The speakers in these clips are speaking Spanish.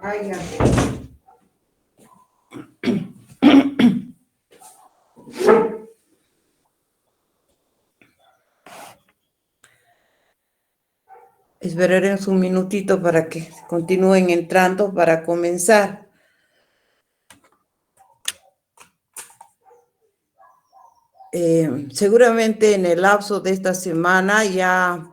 Ah, ya. Esperaremos un minutito para que continúen entrando para comenzar. Seguramente en el lapso de esta semana ya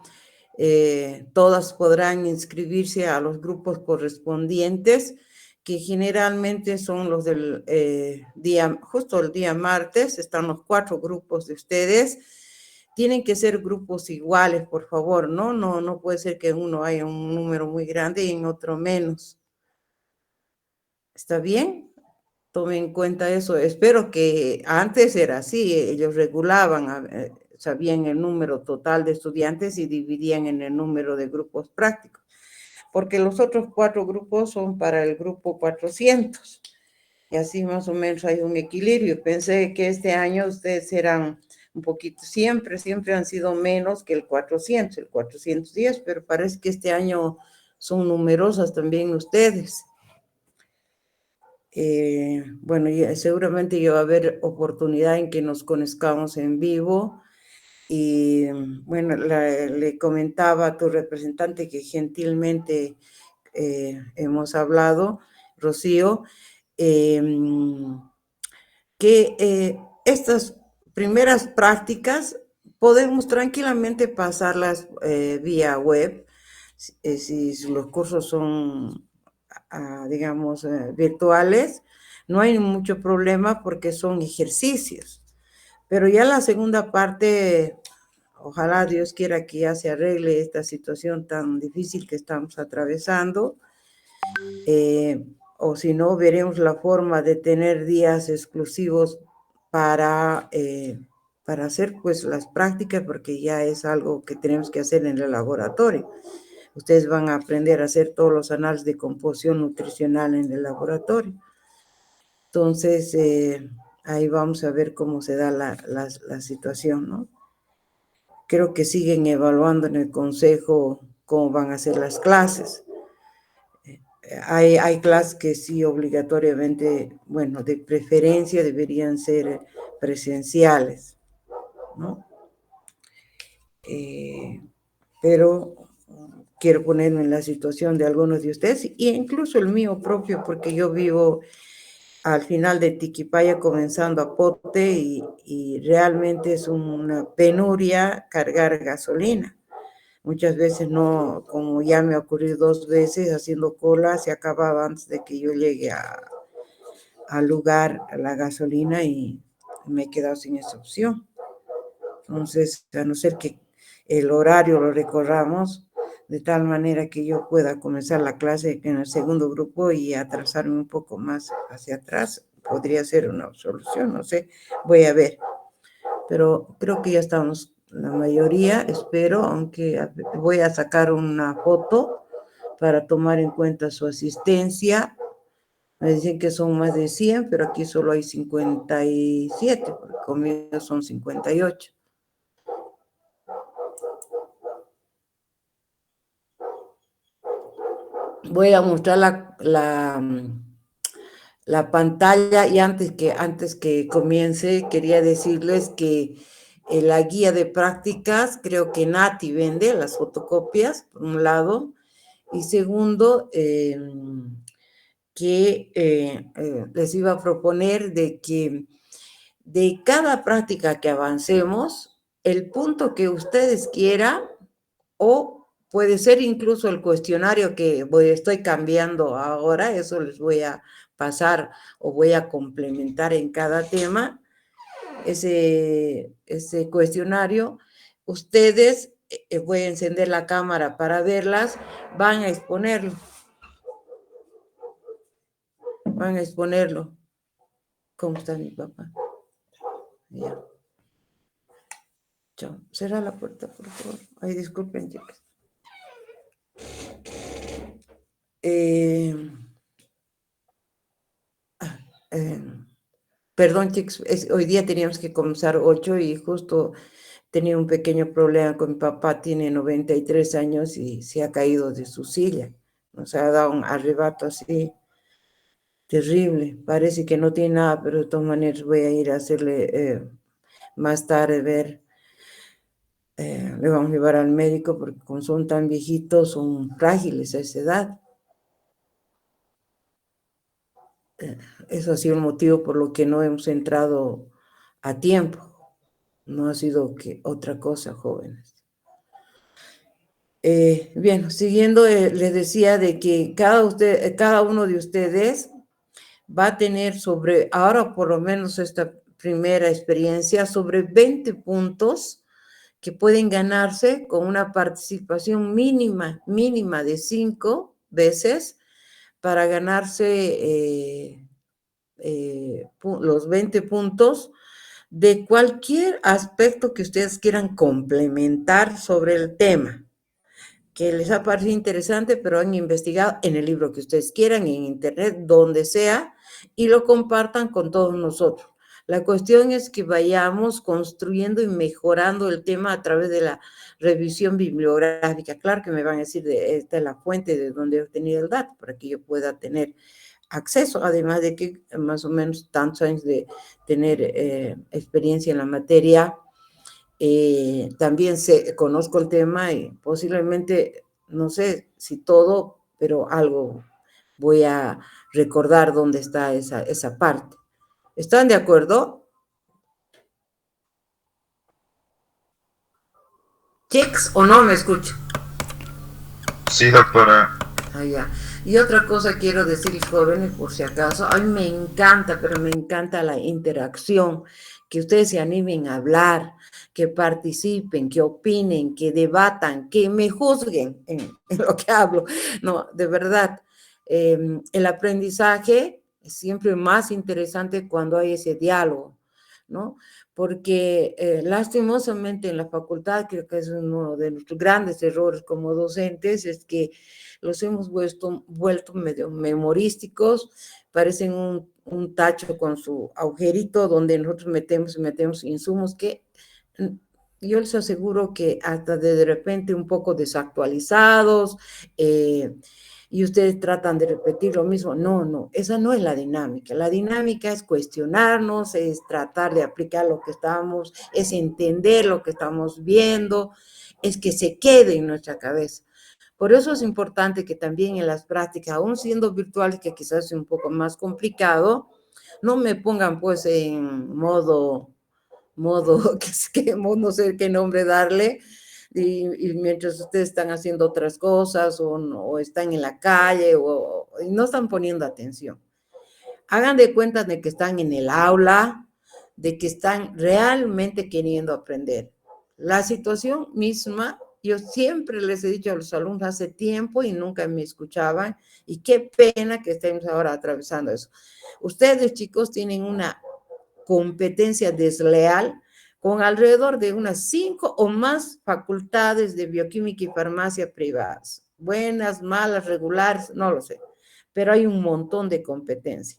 todas podrán inscribirse a los grupos correspondientes, que generalmente son los del día, justo el día martes, están los 4 grupos de ustedes. Tienen que ser grupos iguales, por favor, ¿no? No puede ser que en uno haya un número muy grande y en otro menos. ¿Está bien? Tomen en cuenta eso. Espero que antes era así, ellos regulaban, sabían el número total de estudiantes y dividían en el número de grupos prácticos, porque los otros 4 grupos son para el grupo 400, y así más o menos hay un equilibrio. Pensé que este año ustedes eran un poquito, siempre han sido menos que el 400, el 410, pero parece que este año son numerosas también ustedes. Bueno, seguramente ya va a haber oportunidad en que nos conozcamos en vivo. Y bueno, le comentaba a tu representante que gentilmente hemos hablado, Rocío, que estas primeras prácticas podemos tranquilamente pasarlas vía web, si los cursos son digamos, virtuales, no hay mucho problema porque son ejercicios. Pero ya la segunda parte, ojalá Dios quiera que ya se arregle esta situación tan difícil que estamos atravesando, o si no, veremos la forma de tener días exclusivos para hacer pues las prácticas, porque ya es algo que tenemos que hacer en el laboratorio. Ustedes van a aprender a hacer todos los análisis de composición nutricional en el laboratorio. Entonces, ahí vamos a ver cómo se da la situación, ¿no? Creo que siguen evaluando en el consejo cómo van a ser las clases. Hay clases que sí obligatoriamente, bueno, de preferencia deberían ser presenciales, ¿no? Pero quiero ponerme en la situación de algunos de ustedes, e incluso el mío propio, porque yo vivo al final de Tiquipaya, comenzando a Pote, y realmente es una penuria cargar gasolina. Muchas veces no, como ya me ha ocurrido 2 veces, haciendo cola, se acababa antes de que yo llegue al lugar, a la gasolina, y me he quedado sin esa opción. Entonces, a no ser que el horario lo recorramos de tal manera que yo pueda comenzar la clase en el segundo grupo y atrasarme un poco más hacia atrás, podría ser una solución, no sé, voy a ver. Pero creo que ya estamos la mayoría, espero, aunque voy a sacar una foto para tomar en cuenta su asistencia. Me dicen que son más de 100, pero aquí solo hay 57, porque conmigo son 58. Voy a mostrar la pantalla, y antes que comience, quería decirles que la guía de prácticas, creo que Nati vende las fotocopias, por un lado, y segundo, que les iba a proponer de que de cada práctica que avancemos, el punto que ustedes quieran, o puede ser incluso el cuestionario que estoy cambiando ahora, eso les voy a pasar o voy a complementar en cada tema, ese cuestionario. Ustedes, voy a encender la cámara para verlas, van a exponerlo. ¿Cómo está mi papá? Ya. Chao. Cierra la puerta, por favor. Ay, disculpen, chicos. Perdón, chicos, hoy día teníamos que comenzar 8 y justo tenía un pequeño problema con mi papá, tiene 93 años y se ha caído de su silla. Nos ha dado un arrebato así terrible. Parece que no tiene nada, pero de todas maneras voy a ir a hacerle más tarde ver. Le vamos a llevar al médico porque como son tan viejitos, son frágiles a esa edad. Eso ha sido el motivo por lo que no hemos entrado a tiempo. No ha sido que otra cosa, jóvenes. Bien, siguiendo, les decía de que cada uno de ustedes va a tener ahora por lo menos esta primera experiencia, sobre 20 puntos que pueden ganarse con una participación mínima de 5 veces para ganarse los 20 puntos de cualquier aspecto que ustedes quieran complementar sobre el tema, que les ha parecido interesante, pero han investigado en el libro que ustedes quieran, en internet, donde sea, y lo compartan con todos nosotros. La cuestión es que vayamos construyendo y mejorando el tema a través de la revisión bibliográfica. Claro que me van a decir, esta es la fuente de donde he obtenido el dato, para que yo pueda tener acceso, además de que más o menos tantos años de tener experiencia en la materia, también conozco el tema y posiblemente, no sé si todo, pero algo voy a recordar dónde está esa parte. ¿Están de acuerdo? ¿Checks o no me escuchan? Sí, doctora. Ah, ya. Y otra cosa quiero decirles, jóvenes, por si acaso, a mí me encanta, pero me encanta la interacción, que ustedes se animen a hablar, que participen, que opinen, que debatan, que me juzguen en lo que hablo. No, de verdad, el aprendizaje es siempre más interesante cuando hay ese diálogo, ¿no? Porque lastimosamente en la facultad, creo que es uno de nuestros grandes errores como docentes, es que los hemos vuelto medio memorísticos, parecen un tacho con su agujerito donde nosotros metemos insumos que yo les aseguro que hasta de repente un poco desactualizados, y ustedes tratan de repetir lo mismo. No, esa no es la dinámica. La dinámica es cuestionarnos, es tratar de aplicar lo que estamos, es entender lo que estamos viendo, es que se quede en nuestra cabeza. Por eso es importante que también en las prácticas, aún siendo virtuales, que quizás es un poco más complicado, no me pongan pues en modo, no sé qué nombre darle, y mientras ustedes están haciendo otras cosas o están en la calle y no están poniendo atención. Hagan de cuenta de que están en el aula, de que están realmente queriendo aprender. La situación misma, yo siempre les he dicho a los alumnos hace tiempo y nunca me escuchaban, y qué pena que estemos ahora atravesando eso. Ustedes, chicos, tienen una competencia desleal con alrededor de unas 5 o más facultades de bioquímica y farmacia privadas. Buenas, malas, regulares, no lo sé, pero hay un montón de competencia.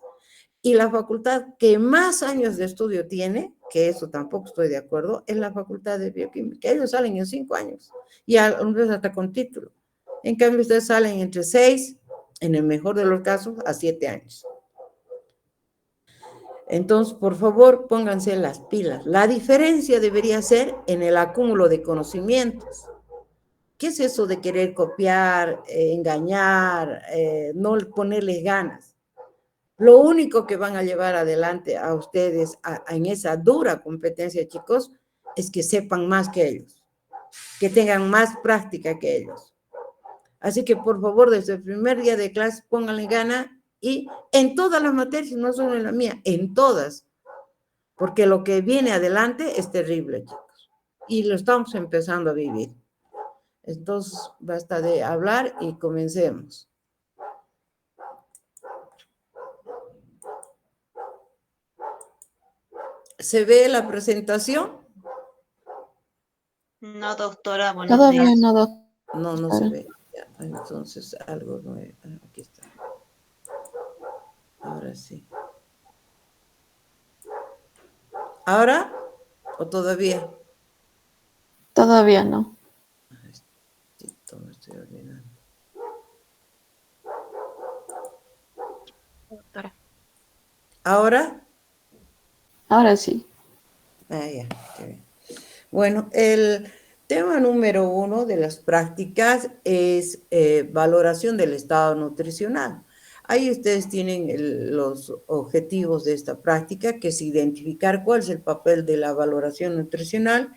Y la facultad que más años de estudio tiene, que eso tampoco estoy de acuerdo, es la facultad de bioquímica. Ellos salen en 5 años y algunos hasta con título. En cambio, ustedes salen entre 6, en el mejor de los casos, a 7 años. Entonces, por favor, pónganse las pilas. La diferencia debería ser en el acúmulo de conocimientos. ¿Qué es eso de querer copiar, engañar, no ponerles ganas? Lo único que van a llevar adelante a ustedes en esa dura competencia, chicos, es que sepan más que ellos, que tengan más práctica que ellos. Así que, por favor, desde el primer día de clase, pónganle gana, y en todas las materias, no solo en la mía, en todas, porque lo que viene adelante es terrible, chicos, y lo estamos empezando a vivir. Entonces, basta de hablar y comencemos. ¿Se ve la presentación? No, doctora, buenos Todavía días. no, doctora. No se ve. Ya, entonces, algo no es. Aquí está. Ahora sí. ¿Ahora o todavía? Todavía no. Me estoy olvidando. ¿Ahora? Ahora sí. Ah, ya, qué bien. Bueno, el tema número 1 de las prácticas es valoración del estado nutricional. Ahí ustedes tienen los objetivos de esta práctica, que es identificar cuál es el papel de la valoración nutricional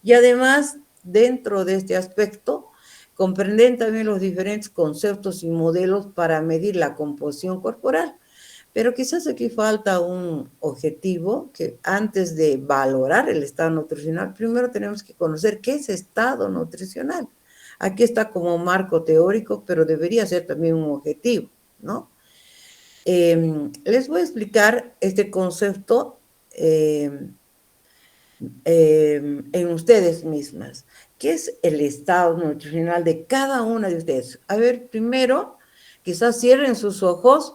y además, dentro de este aspecto, comprenden también los diferentes conceptos y modelos para medir la composición corporal. Pero quizás aquí falta un objetivo que antes de valorar el estado nutricional, primero tenemos que conocer qué es estado nutricional. Aquí está como marco teórico, pero debería ser también un objetivo, ¿no? Les voy a explicar este concepto en ustedes mismas. ¿Qué es el estado nutricional de cada una de ustedes? A ver, primero, quizás cierren sus ojos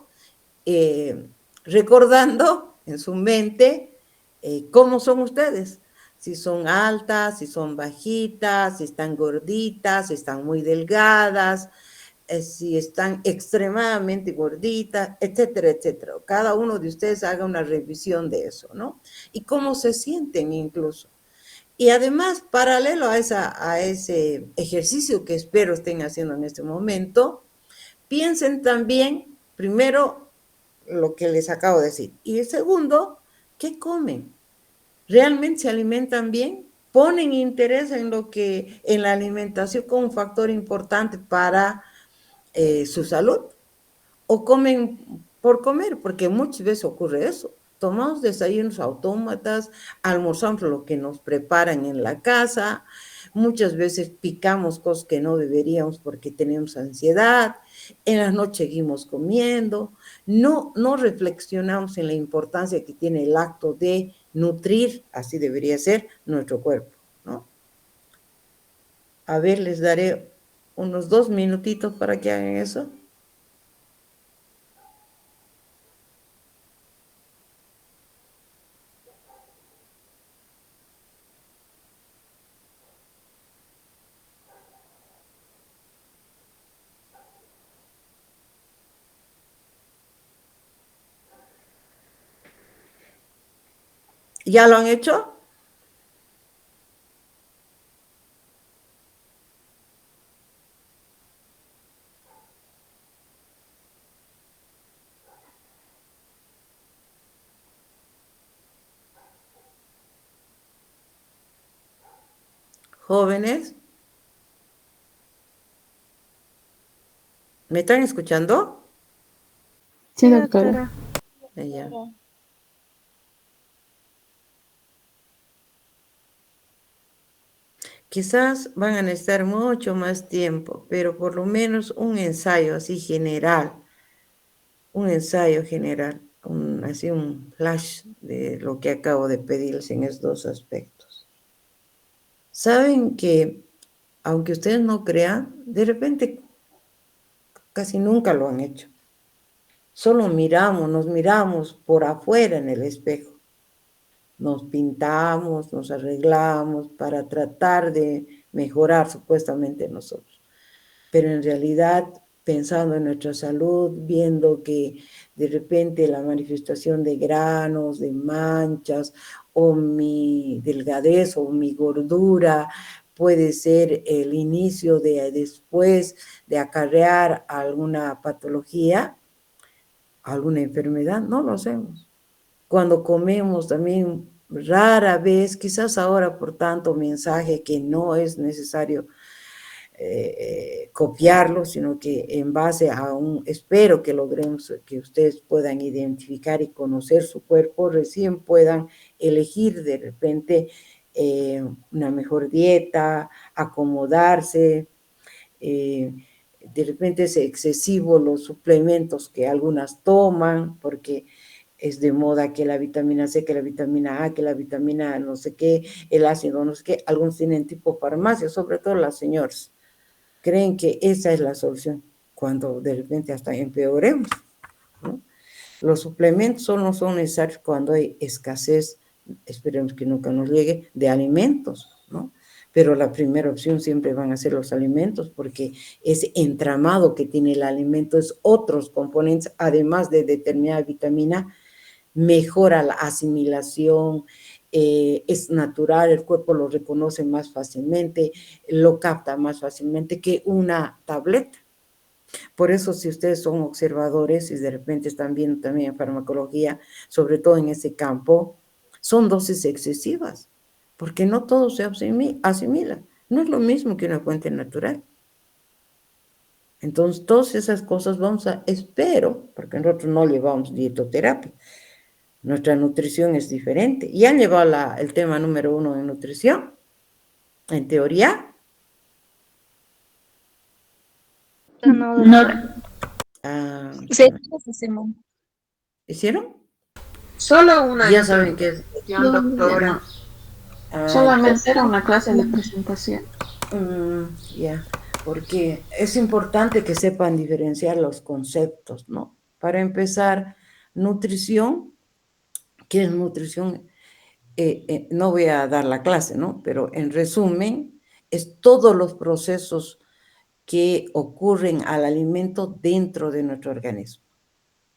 recordando en su mente cómo son ustedes. Si son altas, si son bajitas, si están gorditas, si están muy delgadas, si están extremadamente gorditas, etcétera, etcétera. Cada uno de ustedes haga una revisión de eso, ¿no? Y cómo se sienten incluso. Y además, paralelo a ese ejercicio que espero estén haciendo en este momento, piensen también, primero, lo que les acabo de decir. Y el segundo, ¿qué comen? ¿Realmente se alimentan bien? ¿Ponen interés en la alimentación como un factor importante para su salud? ¿O comen por comer? Porque muchas veces ocurre eso. Tomamos desayunos autómatas, almorzamos lo que nos preparan en la casa, muchas veces picamos cosas que no deberíamos porque tenemos ansiedad, en la noche seguimos comiendo, no reflexionamos en la importancia que tiene el acto de nutrir, así debería ser, nuestro cuerpo, ¿no? A ver, les daré unos 2 minutitos para que hagan eso. ¿Ya lo han hecho? Jóvenes, ¿me están escuchando? Sí, doctora. Ya. Quizás van a necesitar mucho más tiempo, pero por lo menos un ensayo así general, así un flash de lo que acabo de pedirles en estos dos aspectos. Saben que, aunque ustedes no crean, de repente casi nunca lo han hecho. Solo nos miramos por afuera en el espejo. Nos pintamos, nos arreglamos para tratar de mejorar supuestamente nosotros. Pero en realidad, pensando en nuestra salud, viendo que de repente la manifestación de granos, de manchas, o mi delgadez o mi gordura puede ser el inicio de después de acarrear alguna patología, alguna enfermedad, no lo hacemos. Cuando comemos también rara vez, quizás ahora por tanto mensaje que no es necesario copiarlo, sino que en base a espero que logremos que ustedes puedan identificar y conocer su cuerpo, recién puedan elegir de repente una mejor dieta, acomodarse, de repente es excesivo los suplementos que algunas toman, porque es de moda que la vitamina C, que la vitamina A, que la vitamina no sé qué, el ácido no sé qué, algunos tienen tipo farmacia, sobre todo las señoras, creen que esa es la solución, cuando de repente hasta empeoremos, ¿no? Los suplementos solo son necesarios cuando hay escasez, esperemos que nunca nos llegue, de alimentos, ¿no? Pero la primera opción siempre van a ser los alimentos, porque ese entramado que tiene el alimento es otros componentes, además de determinada vitamina, mejora la asimilación, es natural, el cuerpo lo reconoce más fácilmente, lo capta más fácilmente que una tableta. Por eso, si ustedes son observadores y de repente están viendo también en farmacología, sobre todo en ese campo, son dosis excesivas, porque no todo se asimila. No es lo mismo que una fuente natural. Entonces, todas esas cosas espero, porque nosotros no llevamos dietoterapia, nuestra nutrición es diferente. ¿Y han llevado el tema número 1 de nutrición? En teoría. No, No, doctora. Sí, pues hacemos. ¿Hicieron? Solo una Ya saben que es. introducción, doctora. solamente era una clase de presentación. Ya, porque es importante que sepan diferenciar los conceptos, ¿no? Para empezar, nutrición, ¿qué es nutrición? No voy a dar la clase, ¿no? Pero en resumen, es todos los procesos que ocurren al alimento dentro de nuestro organismo,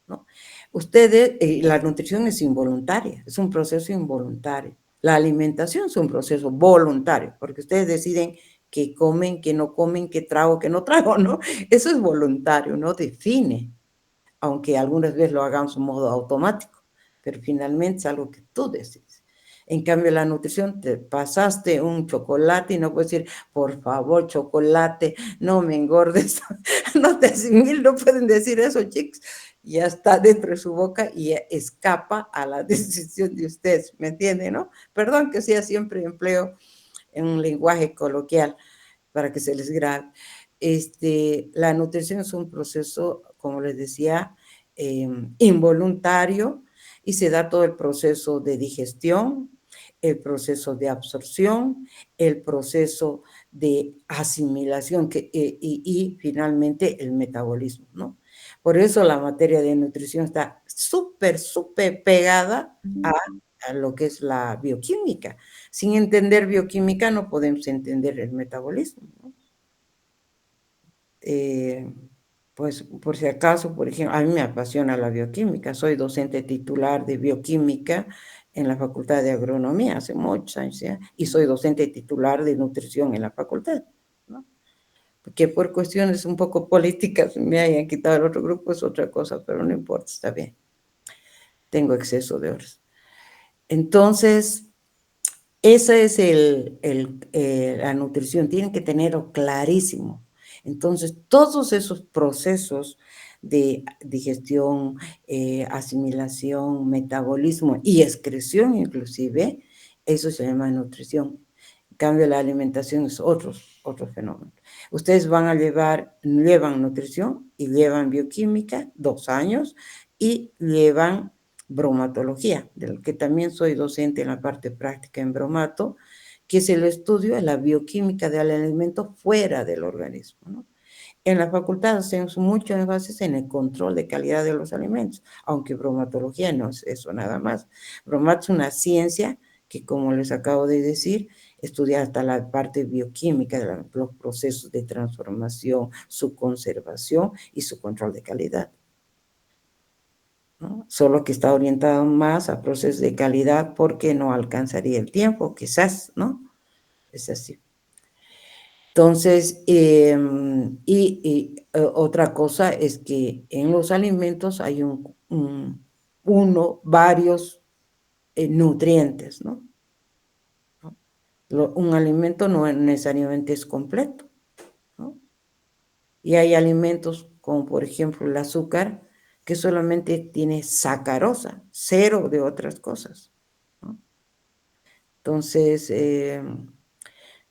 ¿no? Ustedes, la nutrición es involuntaria, es un proceso involuntario. La alimentación es un proceso voluntario, porque ustedes deciden qué comen, qué no comen, qué trago, qué no trago, ¿no? Eso es voluntario, no define, aunque algunas veces lo hagamos en modo automático, pero finalmente es algo que tú decides. En cambio, la nutrición, te pasaste un chocolate y no puedes decir, por favor, chocolate, no me engordes, no te asimiles, no pueden decir eso, chicos. Ya está dentro de su boca y escapa a la decisión de ustedes, ¿me entienden, no? Perdón que sea siempre empleo en un lenguaje coloquial para que se les grabe. La nutrición es un proceso, como les decía, involuntario, y se da todo el proceso de digestión, el proceso de absorción, el proceso de asimilación y finalmente el metabolismo, ¿no? Por eso la materia de nutrición está súper pegada a lo que es la bioquímica. Sin entender bioquímica no podemos entender el metabolismo, ¿no? Pues por si acaso, por ejemplo, a mí me apasiona la bioquímica, soy docente titular de bioquímica en la Facultad de Agronomía hace muchos años, ¿ya? Y soy docente titular de nutrición en la facultad, ¿no? Porque por cuestiones un poco políticas me hayan quitado el otro grupo es otra cosa, pero no importa, está bien. Tengo exceso de horas. Entonces, esa es la nutrición, tienen que tenerlo clarísimo. Entonces, todos esos procesos de digestión, asimilación, metabolismo y excreción inclusive, eso se llama nutrición. En cambio, la alimentación es otro fenómeno. Ustedes llevan nutrición y llevan bioquímica 2 años y llevan bromatología, del que también soy docente en la parte práctica en bromato, que es el estudio de la bioquímica del alimento fuera del organismo, ¿no? En la facultad hacemos mucho énfasis en el control de calidad de los alimentos, aunque bromatología no es eso nada más. Bromato es una ciencia que, como les acabo de decir, estudia hasta la parte bioquímica de los procesos de transformación, su conservación y su control de calidad, ¿no? Solo que está orientado más a procesos de calidad porque no alcanzaría el tiempo, quizás, ¿no? Es así. Entonces, otra cosa es que en los alimentos hay varios nutrientes, ¿no? Un alimento no necesariamente es completo, ¿no? Y hay alimentos como por ejemplo el azúcar que solamente tiene sacarosa, cero de otras cosas, ¿no? Entonces,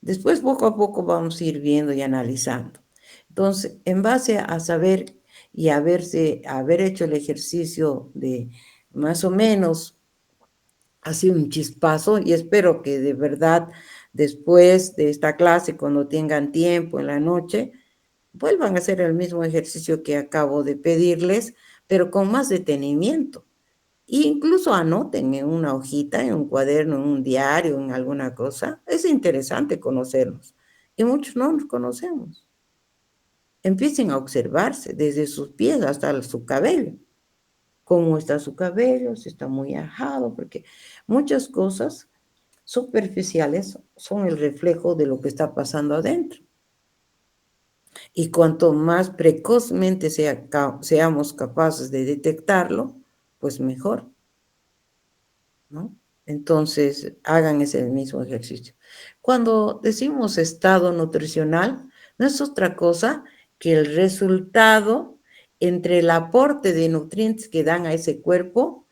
después poco a poco vamos a ir viendo y analizando. Entonces, en base a saber y haber hecho el ejercicio de más o menos así un chispazo, y espero que de verdad después de esta clase, cuando tengan tiempo en la noche, vuelvan a hacer el mismo ejercicio que acabo de pedirles, pero con más detenimiento. E incluso anoten en una hojita, en un cuaderno, en un diario, en alguna cosa. Es interesante conocernos. Y muchos no nos conocemos. Empiecen a observarse desde sus pies hasta su cabello. cómo está su cabello, si está muy ajado, porque muchas cosas superficiales son el reflejo de lo que está pasando adentro. Y cuanto más precozmente seamos capaces de detectarlo, pues mejor, ¿no? Entonces, hagan ese mismo ejercicio. Cuando decimos estado nutricional, no es otra cosa que el resultado entre el aporte de nutrientes que dan a ese cuerpo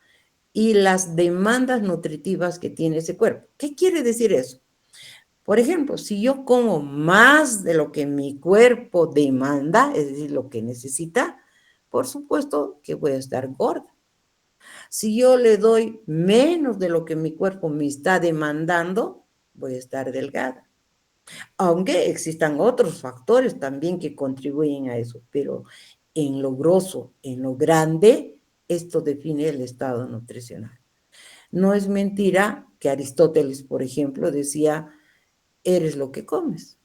y las demandas nutritivas que tiene ese cuerpo. ¿Qué quiere decir eso? Por ejemplo, si yo como más de lo que mi cuerpo demanda, es decir, lo que necesita, por supuesto que voy a estar gorda. Si yo le doy menos de lo que mi cuerpo me está demandando, voy a estar delgada. Aunque existan otros factores también que contribuyen a eso, pero en lo grosso, en lo grande, esto define el estado nutricional. No es mentira que Aristóteles, por ejemplo, decía, eres lo que comes,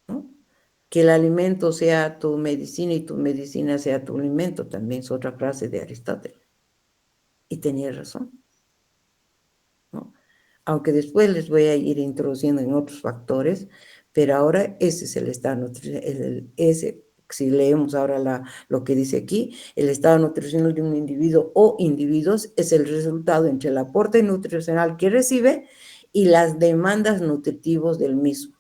¿no? Que el alimento sea tu medicina y tu medicina sea tu alimento, también es otra frase de Aristóteles. Y tenía razón, ¿no? Aunque después les voy a ir introduciendo en otros factores, pero ahora ese es el estado nutricional, si leemos ahora lo que dice aquí, el estado nutricional de un individuo o individuos es el resultado entre el aporte nutricional que recibe y las demandas nutritivas del mismo,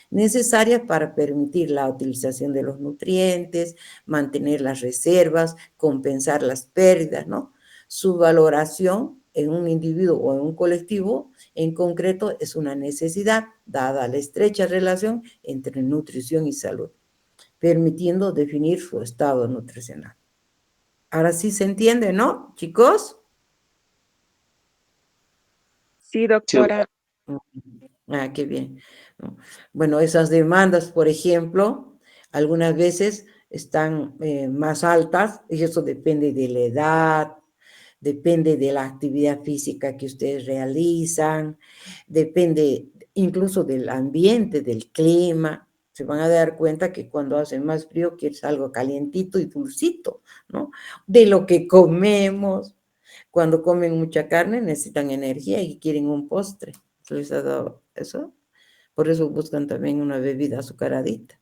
necesarias para permitir la utilización de los nutrientes, mantener las reservas, compensar las pérdidas, ¿no? Su valoración en un individuo o en un colectivo en concreto es una necesidad, dada la estrecha relación entre nutrición y salud, permitiendo definir su estado nutricional. Ahora sí se entiende, ¿no, chicos? Sí, doctora. Ah, qué bien. Bueno, esas demandas, por ejemplo, algunas veces están más altas y eso depende de la edad, depende de la actividad física que ustedes realizan, depende incluso del ambiente, del clima. Se van a dar cuenta que cuando hace más frío quieres algo calientito y dulcito, ¿no? De lo que comemos. Cuando comen mucha carne necesitan energía y quieren un postre. ¿Les ha dado eso? Por eso buscan también una bebida azucaradita.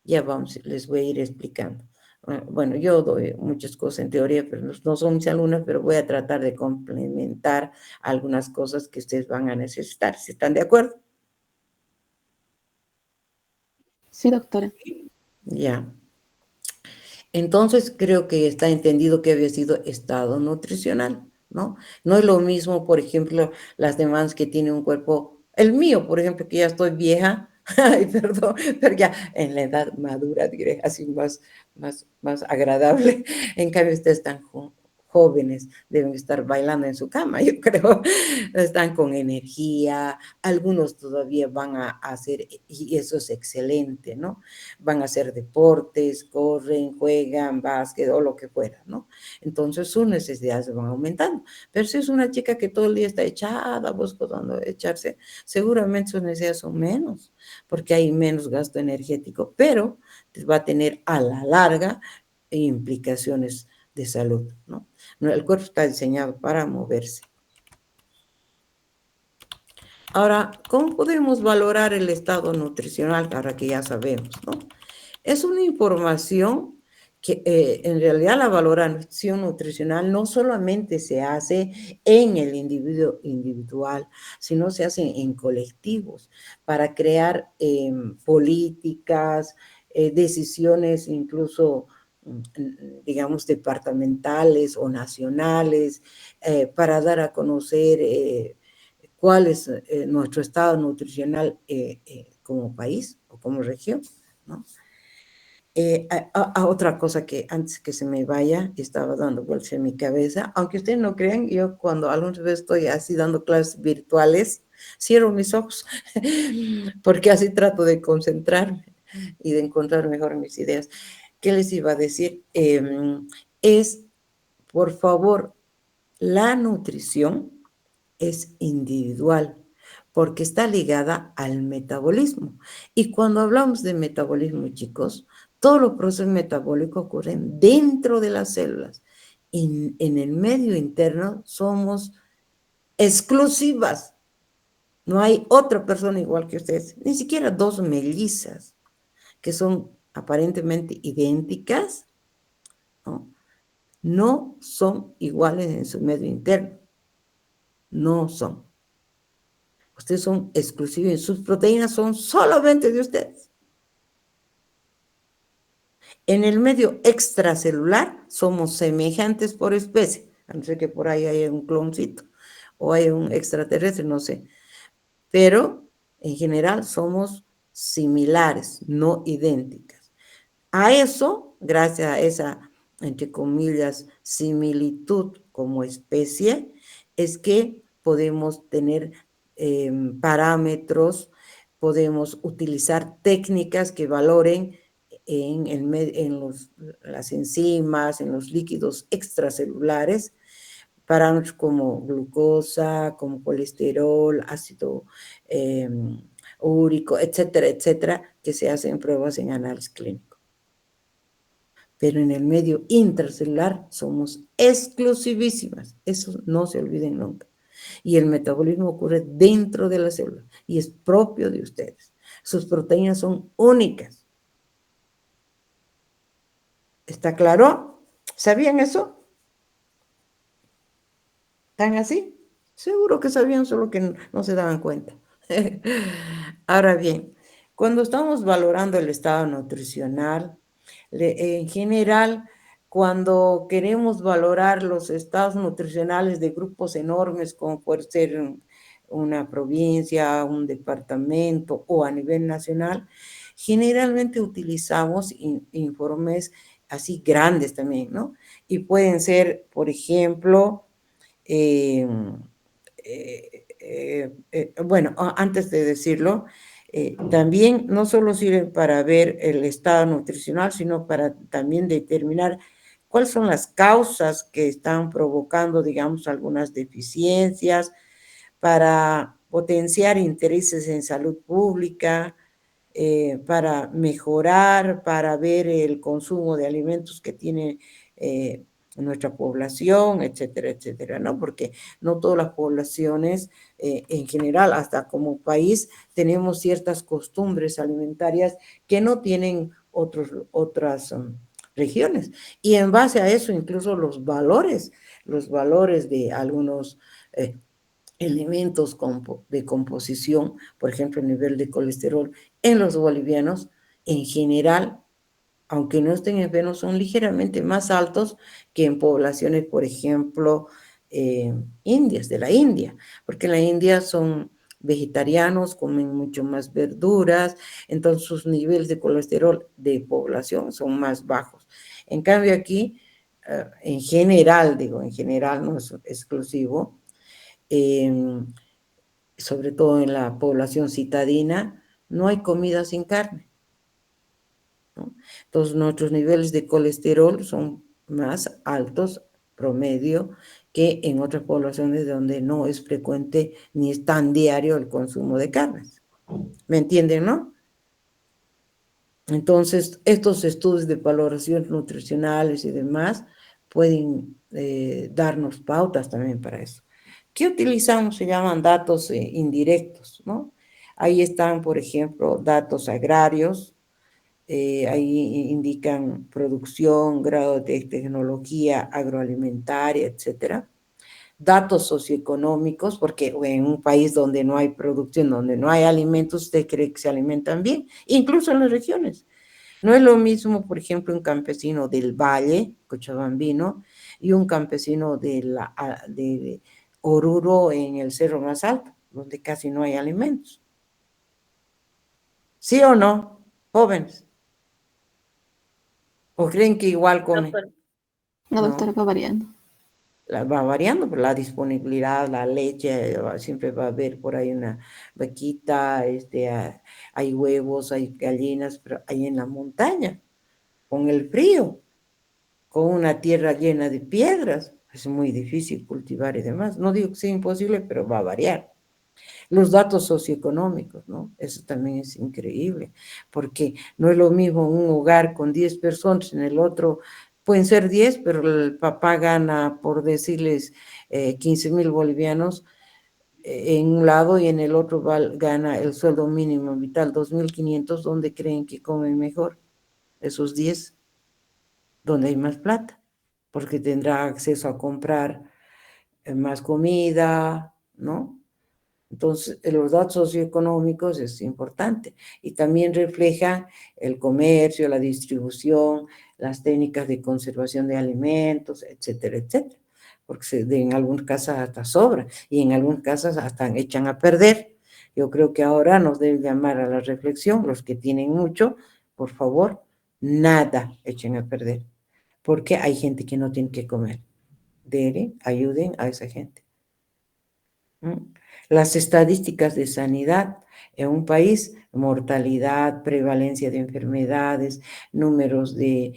Ya vamos, les voy a ir explicando. Bueno, yo doy muchas cosas en teoría, pero no son mis alumnas, pero voy a tratar de complementar algunas cosas que ustedes van a necesitar. ¿Si están de acuerdo? Sí, doctora. Ya. Entonces, creo que está entendido que había sido estado nutricional, ¿no? No es lo mismo, por ejemplo, las demandas que tiene un cuerpo, el mío, por ejemplo, que ya estoy vieja, ay, perdón, pero ya en la edad madura, diré, así más agradable. En cambio, ustedes están jóvenes, deben estar bailando en su cama, yo creo, están con energía, algunos todavía van a hacer, y eso es excelente, ¿no? Van a hacer deportes, corren, juegan, básquet o lo que fuera, ¿no? Entonces sus necesidades van aumentando. Pero si es una chica que todo el día está echada, buscando echarse, seguramente sus necesidades son menos, porque hay menos gasto energético, pero va a tener a la larga implicaciones de salud, ¿no? El cuerpo está diseñado para moverse. Ahora, ¿cómo podemos valorar el estado nutricional? Ahora que ya sabemos, ¿no? Es una información que en realidad la valoración nutricional no solamente se hace en el individuo individual, sino se hace en colectivos para crear políticas, decisiones incluso, digamos, departamentales o nacionales, para dar a conocer cuál es nuestro estado nutricional como país o como región, ¿no? Otra cosa que antes que se me vaya, estaba dando vueltas en mi cabeza, aunque ustedes no crean, yo cuando algunas veces estoy así dando clases virtuales, cierro mis ojos, porque así trato de concentrarme y de encontrar mejor mis ideas. ¿Qué les iba a decir? Por favor, la nutrición es individual, porque está ligada al metabolismo. Y cuando hablamos de metabolismo, chicos, Todos los procesos metabólicos ocurren dentro de las células. En el medio interno somos exclusivas. No hay otra persona igual que ustedes, ni siquiera dos mellizas que son aparentemente idénticas, ¿no? No son iguales en su medio interno. No son. Ustedes son exclusivos y sus proteínas son solamente de ustedes. En el medio extracelular somos semejantes por especie, a no ser que por ahí haya un cloncito o haya un extraterrestre, no sé. Pero en general somos similares, no idénticas. A eso, gracias a esa, entre comillas, similitud como especie, es que podemos tener parámetros, podemos utilizar técnicas que valoren en las enzimas, en los líquidos extracelulares, parámetros como glucosa, como colesterol, ácido úrico, etcétera, etcétera, que se hacen pruebas en análisis clínico. Pero en el medio intracelular somos exclusivísimas. Eso no se olviden nunca. Y el metabolismo ocurre dentro de la célula y es propio de ustedes. Sus proteínas son únicas. ¿Está claro? ¿Sabían eso? ¿Están así? Seguro que sabían, solo que no se daban cuenta. Ahora bien, cuando estamos valorando el estado nutricional, en general, cuando queremos valorar los estados nutricionales de grupos enormes, como puede ser una provincia, un departamento o a nivel nacional, generalmente utilizamos informes así grandes también, ¿no? Y pueden ser, por ejemplo, bueno, antes de decirlo, también no solo sirven para ver el estado nutricional, sino para también determinar cuáles son las causas que están provocando, digamos, algunas deficiencias, para potenciar intereses en salud pública, para mejorar, para ver el consumo de alimentos que tiene nuestra población, etcétera, etcétera, ¿no? Porque no todas las poblaciones, en general, hasta como país, tenemos ciertas costumbres alimentarias que no tienen otras regiones. Y en base a eso, incluso los valores de algunos elementos de composición, por ejemplo, el nivel de colesterol en los bolivianos, en general, aunque no estén enfermos, son ligeramente más altos que en poblaciones, por ejemplo, indias, de la India, porque en la India son vegetarianos, comen mucho más verduras, entonces sus niveles de colesterol de población son más bajos. En cambio aquí, en general, digo, en general, no es exclusivo, sobre todo en la población citadina, no hay comida sin carne, ¿no? Entonces nuestros niveles de colesterol son más altos, promedio, que en otras poblaciones donde no es frecuente ni es tan diario el consumo de carnes. ¿Me entienden, no? Entonces, estos estudios de valoración nutricionales y demás pueden darnos pautas también para eso. ¿Qué utilizamos? Se llaman datos indirectos, ¿no? Ahí están, por ejemplo, datos agrarios, ahí indican producción, grado de tecnología agroalimentaria, etcétera. Datos socioeconómicos, porque en un país donde no hay producción, donde no hay alimentos, usted cree que se alimentan bien, incluso en las regiones. No es lo mismo, por ejemplo, un campesino del Valle, cochabambino, y un campesino de Oruro en el cerro más alto, donde casi no hay alimentos. ¿Sí o no, jóvenes? ¿O creen que igual comen? No, No. doctora, va variando. Va variando, pero la disponibilidad, la leche, siempre va a haber por ahí una vaquita, hay huevos, hay gallinas, pero hay en la montaña, con el frío, con una tierra llena de piedras, es muy difícil cultivar y demás. No digo que sea imposible, pero va a variar. Los datos socioeconómicos, ¿no? Eso también es increíble, porque no es lo mismo un hogar con 10 personas, en el otro pueden ser 10, pero el papá gana, por decirles, 15,000 bolivianos en un lado y en el otro gana el sueldo mínimo vital, 2,500, ¿dónde creen que comen mejor? Esos 10, donde hay más plata, porque tendrá acceso a comprar más comida, ¿no? Entonces, los datos socioeconómicos es importante y también refleja el comercio, la distribución, las técnicas de conservación de alimentos, etcétera, etcétera. Porque en algunas casas hasta sobra y en algunas casas hasta echan a perder. Yo creo que ahora nos deben llamar a la reflexión, los que tienen mucho, por favor, nada echen a perder, porque hay gente que no tiene que comer. Ayuden a esa gente. Las estadísticas de sanidad en un país, mortalidad, prevalencia de enfermedades, números de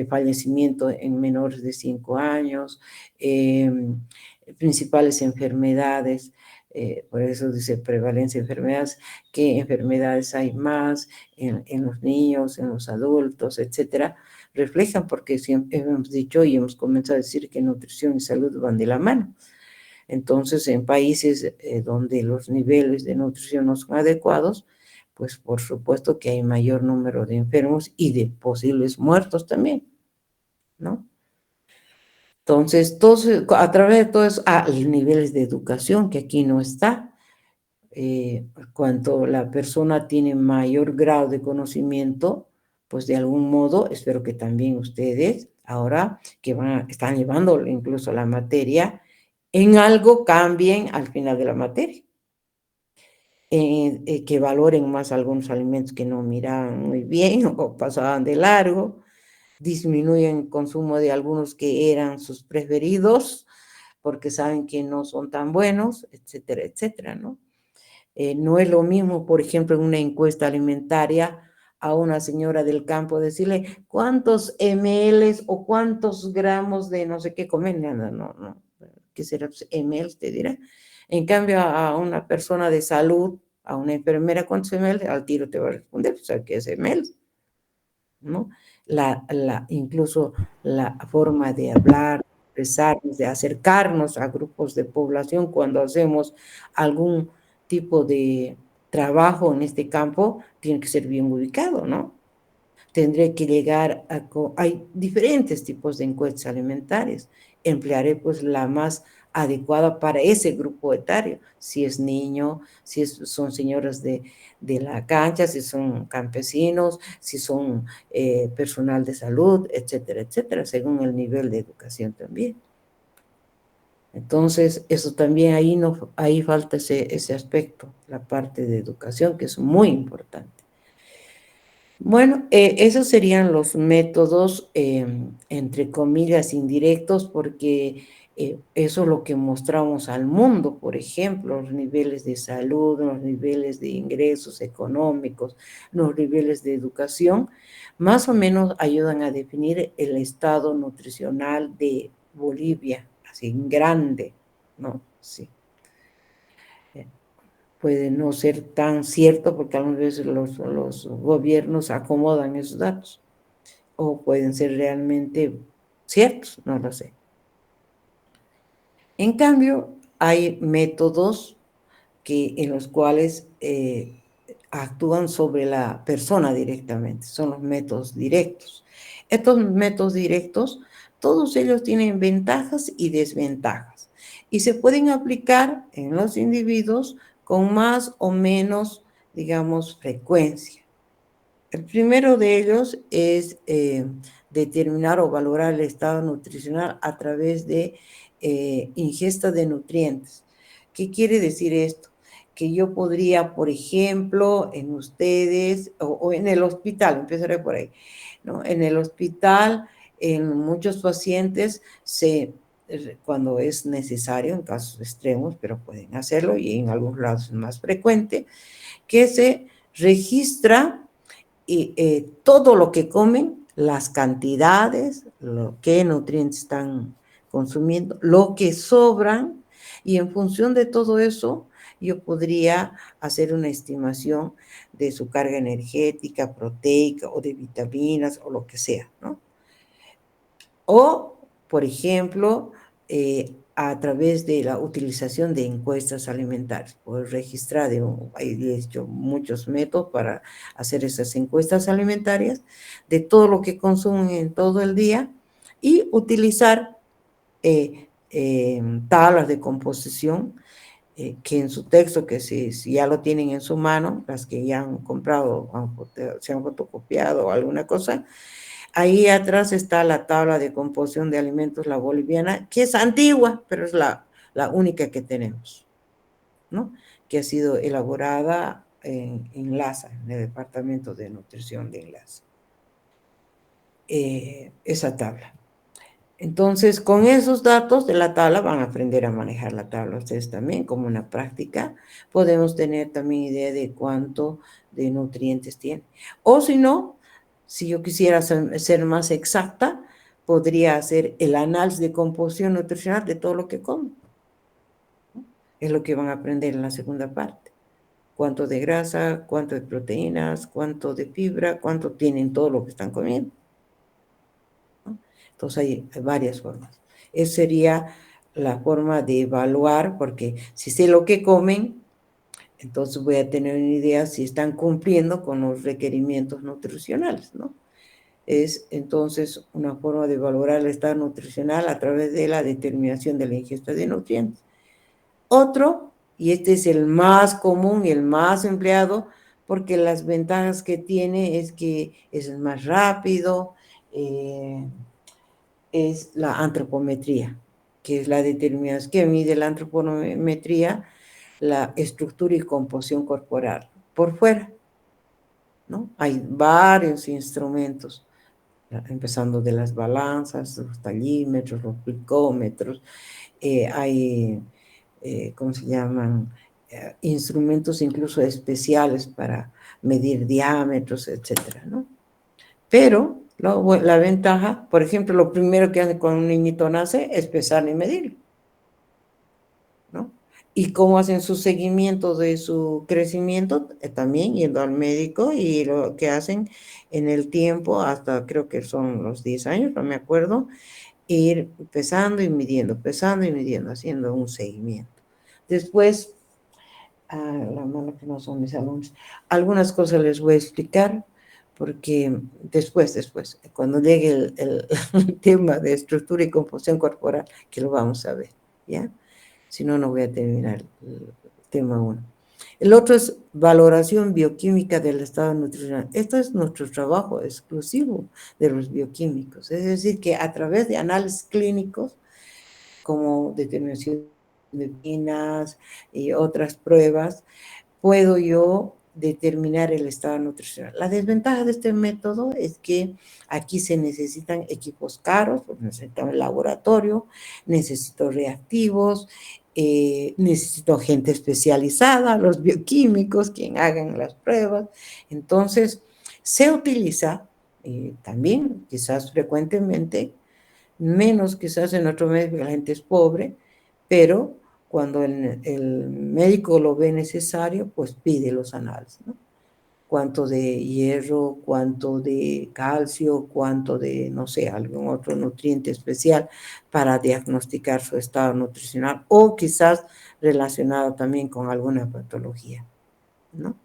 fallecimiento en menores de 5 años, principales enfermedades, por eso dice prevalencia de enfermedades, qué enfermedades hay más en los niños, en los adultos, etcétera, reflejan, porque siempre hemos dicho y hemos comenzado a decir que nutrición y salud van de la mano. Entonces, en países donde los niveles de nutrición no son adecuados, pues por supuesto que hay mayor número de enfermos y de posibles muertos también, ¿no? Entonces, a través de todo eso, los niveles de educación, que aquí no está, cuanto la persona tiene mayor grado de conocimiento, pues de algún modo, espero que también ustedes, ahora que están llevando incluso la materia, en algo cambien al final de la materia, que valoren más algunos alimentos que no miraban muy bien o pasaban de largo, disminuyen el consumo de algunos que eran sus preferidos porque saben que no son tan buenos, etcétera, etcétera, ¿no? No es lo mismo, por ejemplo, en una encuesta alimentaria a una señora del campo decirle cuántos ml o cuántos gramos de no sé qué comer, no. ¿Qué será? Ml, te dirá. En cambio, a una persona de salud, a una enfermera, ¿cuántos ml? Al tiro te va a responder, o sea, ¿qué es ml? ¿No? Incluso la forma de hablar, expresarnos, de acercarnos a grupos de población cuando hacemos algún tipo de trabajo en este campo, tiene que ser bien ubicado, ¿no? Tendré que llegar hay diferentes tipos de encuestas alimentarias. Emplearé pues la más adecuada para ese grupo etario. Si es niño, si son señoras de la cancha, si son campesinos, si son personal de salud, etcétera, etcétera, según el nivel de educación también. Entonces, eso también ahí falta ese aspecto, la parte de educación, que es muy importante. Bueno, esos serían los métodos, entre comillas, indirectos, porque eso es lo que mostramos al mundo, por ejemplo, los niveles de salud, los niveles de ingresos económicos, los niveles de educación, más o menos ayudan a definir el estado nutricional de Bolivia, así en grande, ¿no? Sí. Puede no ser tan cierto porque algunas veces los gobiernos acomodan esos datos o pueden ser realmente ciertos, no lo sé. En cambio, hay métodos en los cuales actúan sobre la persona directamente, son los métodos directos. Estos métodos directos, todos ellos tienen ventajas y desventajas y se pueden aplicar en los individuos con más o menos, digamos, frecuencia. El primero de ellos es determinar o valorar el estado nutricional a través de ingesta de nutrientes. ¿Qué quiere decir esto? Que yo podría, por ejemplo, en ustedes o en el hospital, empezaré por ahí, ¿no? En el hospital, en muchos pacientes cuando es necesario, en casos extremos, pero pueden hacerlo y en algunos lados es más frecuente, que se registra todo lo que comen, las cantidades, qué nutrientes están consumiendo, lo que sobran Y en función de todo eso, yo podría hacer una estimación de su carga energética, proteica o de vitaminas o lo que sea, ¿no? O, por ejemplo, a través de la utilización de encuestas alimentarias. Puedo registrar, hay hecho muchos métodos para hacer esas encuestas alimentarias de todo lo que consumen en todo el día y utilizar tablas de composición que en su texto, que si ya lo tienen en su mano, las que ya han comprado, se han fotocopiado o alguna cosa, ahí atrás está la tabla de composición de alimentos, la boliviana, que es antigua, pero es la única que tenemos, ¿no? Que ha sido elaborada en LASA, en el Departamento de Nutrición de LASA. Esa tabla. Entonces, con esos datos de la tabla van a aprender a manejar la tabla ustedes también, como una práctica. Podemos tener también idea de cuánto de nutrientes tiene. O si no, si yo quisiera ser más exacta, podría hacer el análisis de composición nutricional de todo lo que como. Es lo que van a aprender en la segunda parte. Cuánto de grasa, cuánto de proteínas, cuánto de fibra, cuánto tienen todo lo que están comiendo. Entonces hay varias formas. Esa sería la forma de evaluar, porque si sé lo que comen, entonces voy a tener una idea si están cumpliendo con los requerimientos nutricionales, ¿no? Es entonces una forma de valorar el estado nutricional a través de la determinación de la ingesta de nutrientes. Otro, y este es el más común y el más empleado, porque las ventajas que tiene es que es más rápido, es la antropometría, que es la determinación que mide la antropometría, la estructura y composición corporal por fuera, ¿no? Hay varios instrumentos, empezando de las balanzas, los tallímetros, los picómetros, hay, ¿cómo se llaman? Instrumentos incluso especiales para medir diámetros, etcétera, ¿no? Pero la ventaja, por ejemplo, lo primero que hace cuando un niñito nace es pesar y medir, ¿no? Y cómo hacen su seguimiento de su crecimiento, también yendo al médico, y lo que hacen en el tiempo, hasta creo que son los 10 años, no me acuerdo, ir pesando y midiendo, haciendo un seguimiento. Después, la mano que no son mis alumnos, algunas cosas les voy a explicar, porque después, cuando llegue el tema de estructura y composición corporal, que lo vamos a ver, ¿ya? Si no, no voy a terminar el tema 1. El otro es valoración bioquímica del estado nutricional. Esto es nuestro trabajo exclusivo de los bioquímicos, es decir, que a través de análisis clínicos, como determinación de vitaminas y otras pruebas, puedo yo determinar el estado nutricional. La desventaja de este método es que aquí se necesitan equipos caros, pues necesito un laboratorio, necesito reactivos, necesito gente especializada, los bioquímicos, quien hagan las pruebas. Entonces, se utiliza también, quizás frecuentemente, menos quizás en otro medio, porque la gente es pobre, pero cuando el médico lo ve necesario, pues pide los análisis, ¿no? Cuánto de hierro, cuánto de calcio, cuánto de, no sé, algún otro nutriente especial para diagnosticar su estado nutricional o quizás relacionado también con alguna patología, ¿no?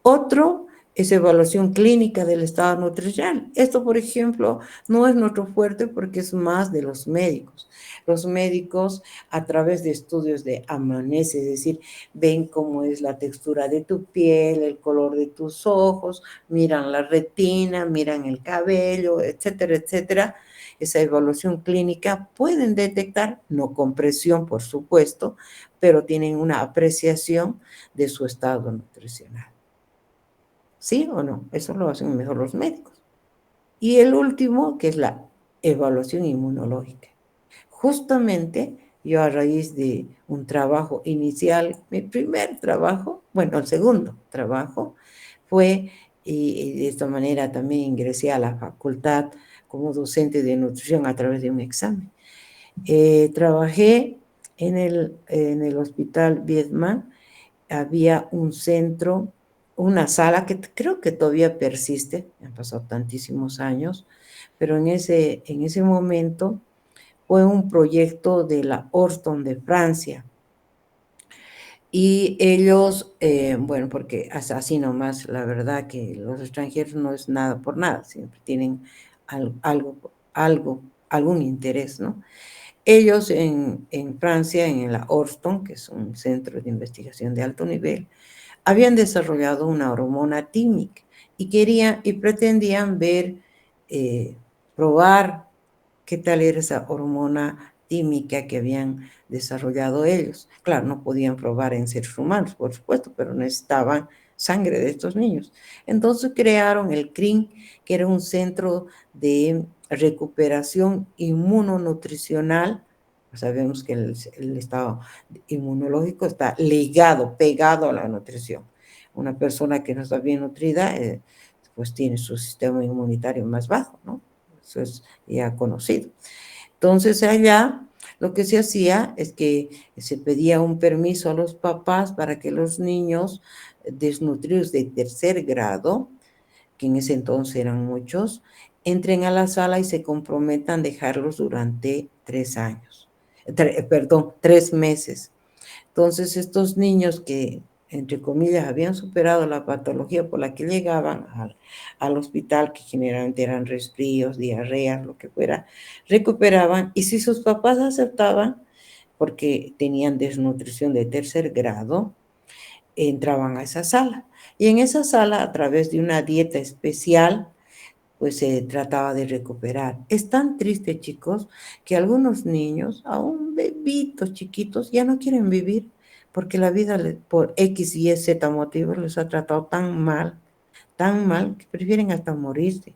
Otro es evaluación clínica del estado nutricional. Esto, por ejemplo, no es nuestro fuerte porque es más de los médicos. Los médicos, a través de estudios de amnese, es decir, ven cómo es la textura de tu piel, el color de tus ojos, miran la retina, miran el cabello, etcétera, etcétera. Esa evaluación clínica pueden detectar, no con presión, por supuesto, pero tienen una apreciación de su estado nutricional. ¿Sí o no? Eso lo hacen mejor los médicos. Y el último, que es la evaluación inmunológica. Justamente yo, a raíz de un trabajo inicial, mi primer trabajo, bueno, el segundo trabajo, fue, y de esta manera también ingresé a la facultad como docente de nutrición a través de un examen. Trabajé En el hospital Vietnam había un centro, una sala que creo que todavía persiste, han pasado tantísimos años, pero en ese momento fue un proyecto de la Orston de Francia. Y ellos, bueno, porque así nomás, la verdad que los extranjeros no es nada por nada, siempre tienen algún interés, ¿no? Ellos en Francia, en la Orston, que es un centro de investigación de alto nivel, habían desarrollado una hormona tímica y pretendían probar qué tal era esa hormona tímica que habían desarrollado ellos. Claro, no podían probar en seres humanos, por supuesto, pero necesitaban sangre de estos niños. Entonces crearon el CRIN, que era un centro de recuperación inmunonutricional. Sabemos que el estado inmunológico está pegado a la nutrición. Una persona que no está bien nutrida, pues tiene su sistema inmunitario más bajo, ¿no? Eso es ya conocido. Entonces allá lo que se hacía es que se pedía un permiso a los papás para que los niños desnutridos de tercer grado, que en ese entonces eran muchos, entren a la sala y se comprometan a dejarlos durante 3 años. 3 meses. Entonces estos niños que, entre comillas, habían superado la patología por la que llegaban al hospital, que generalmente eran resfríos, diarreas, lo que fuera, recuperaban, y si sus papás aceptaban, porque tenían desnutrición de tercer grado, entraban a esa sala. Y en esa sala, a través de una dieta especial, pues se trataba de recuperar. Es tan triste, chicos, que algunos niños, aún bebitos chiquitos, ya no quieren vivir porque la vida por X, Y, Z motivos les ha tratado tan mal, que prefieren hasta morirse.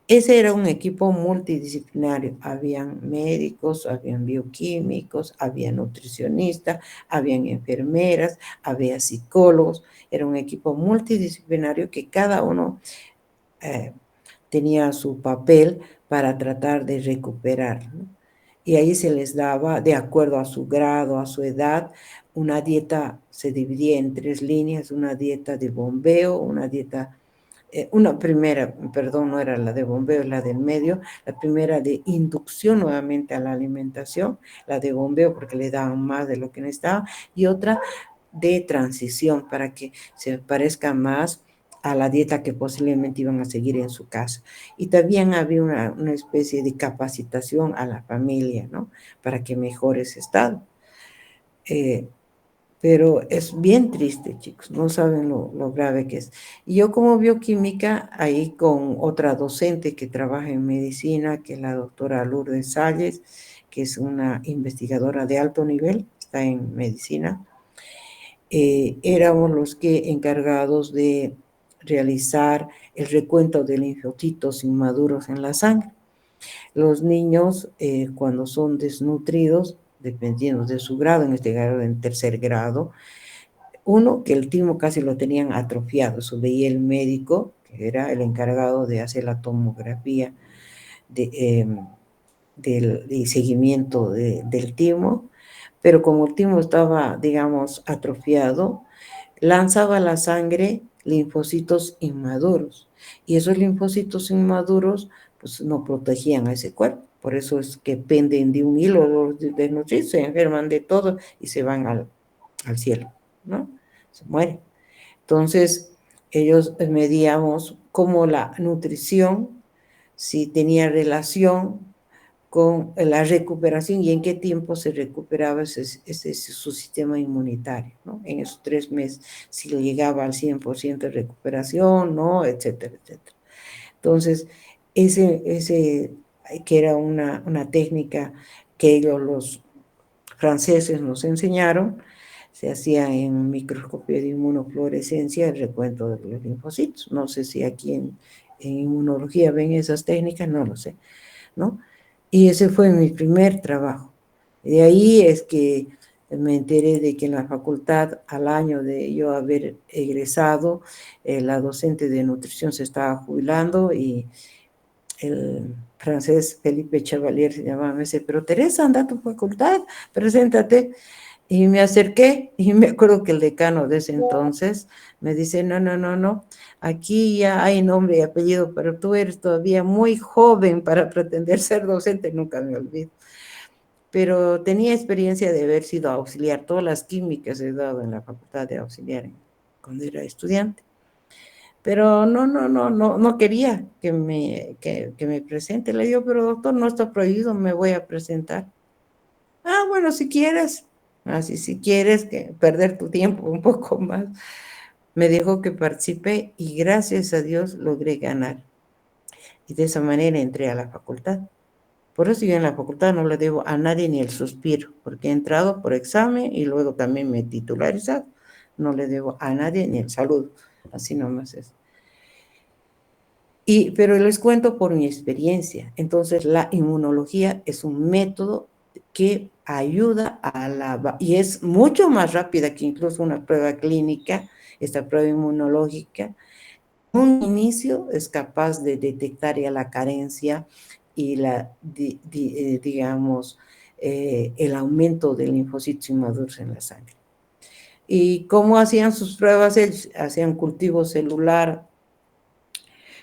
Ese era un equipo multidisciplinario. Habían médicos, habían bioquímicos, había nutricionistas, habían enfermeras, había psicólogos. Era un equipo multidisciplinario que cada uno tenía su papel para tratar de recuperar, ¿no? Y ahí se les daba, de acuerdo a su grado, a su edad, una dieta, se dividía en 3 líneas, una dieta de bombeo, una dieta, una primera, perdón, no era la de bombeo, la del medio, la primera de inducción nuevamente a la alimentación, la de bombeo porque le daban más de lo que necesitaba, y otra de transición para que se parezca más a la dieta que posiblemente iban a seguir en su casa. Y también había una especie de capacitación a la familia, ¿no? Para que mejore ese estado. Pero es bien triste, chicos, no saben lo grave que es. Y yo como bioquímica, ahí con otra docente que trabaja en medicina, que es la doctora Lourdes Salles, que es una investigadora de alto nivel, está en medicina, éramos los que encargados de realizar el recuento de linfocitos inmaduros en la sangre. Los niños, cuando son desnutridos, dependiendo de su grado, en este grado, en tercer grado, uno, que el timo casi lo tenían atrofiado, eso veía el médico, que era el encargado de hacer la tomografía de seguimiento del timo, pero como el timo estaba, digamos, atrofiado, lanzaba a la sangre linfocitos inmaduros, y esos linfocitos inmaduros pues no protegían a ese cuerpo, por eso es que penden de un hilo los desnutridos, se enferman de todo y se van al cielo, ¿no? Se mueren. Entonces, ellos medíamos cómo la nutrición, si tenía relación con la recuperación y en qué tiempo se recuperaba su sistema inmunitario, ¿no? En esos 3 meses, si llegaba al 100% de recuperación, ¿no? Etcétera, etcétera. Entonces, ese que era una técnica que ellos, los franceses, nos enseñaron, se hacía en microscopio de inmunofluorescencia el recuento de los linfocitos. No sé si aquí en inmunología ven esas técnicas, no lo sé, ¿no? Y ese fue mi primer trabajo. De ahí es que me enteré de que en la facultad, al año de yo haber egresado, la docente de nutrición se estaba jubilando y francés Felipe Chevalier se llamaba, me dice, pero Teresa, anda a tu facultad, preséntate. Y me acerqué y me acuerdo que el decano de ese entonces me dice, no, no, no, no, aquí ya hay nombre y apellido, pero tú eres todavía muy joven para pretender ser docente, nunca me olvido. Pero tenía experiencia de haber sido auxiliar, todas las químicas he dado en la facultad de auxiliar cuando era estudiante. Pero no quería que me presente. Le digo, pero doctor, no está prohibido, me voy a presentar. Ah, bueno, si quieres, así si quieres que perder tu tiempo un poco más. Me dijo que participé y gracias a Dios logré ganar. Y de esa manera entré a la facultad. Por eso yo en la facultad no le debo a nadie ni el suspiro, porque he entrado por examen y luego también me he titularizado. No le debo a nadie ni el saludo. Así nomás es. Pero les cuento por mi experiencia. Entonces, la inmunología es un método que ayuda y es mucho más rápida que incluso una prueba clínica, esta prueba inmunológica. Un inicio es capaz de detectar ya la carencia y digamos, el aumento de linfocitos inmaduros en la sangre. ¿Y cómo hacían sus pruebas? Ellos hacían cultivo celular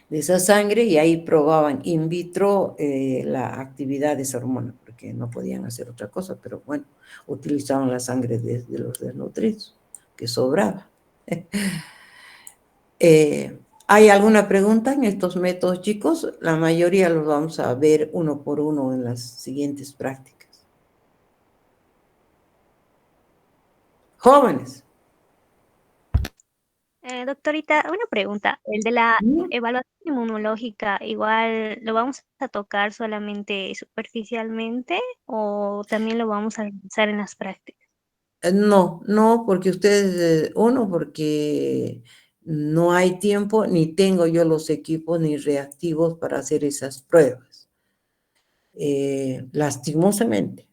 de esa sangre y ahí probaban in vitro la actividad de esa hormona, porque no podían hacer otra cosa, pero bueno, utilizaban la sangre de los desnutridos, que sobraba. ¿Hay alguna pregunta en estos métodos, chicos? La mayoría los vamos a ver uno por uno en las siguientes prácticas. Jóvenes. Doctorita, una pregunta. ¿El de la evaluación inmunológica igual lo vamos a tocar solamente superficialmente o también lo vamos a realizar en las prácticas? No, porque ustedes, porque no hay tiempo, ni tengo yo los equipos ni reactivos para hacer esas pruebas. Lastimosamente.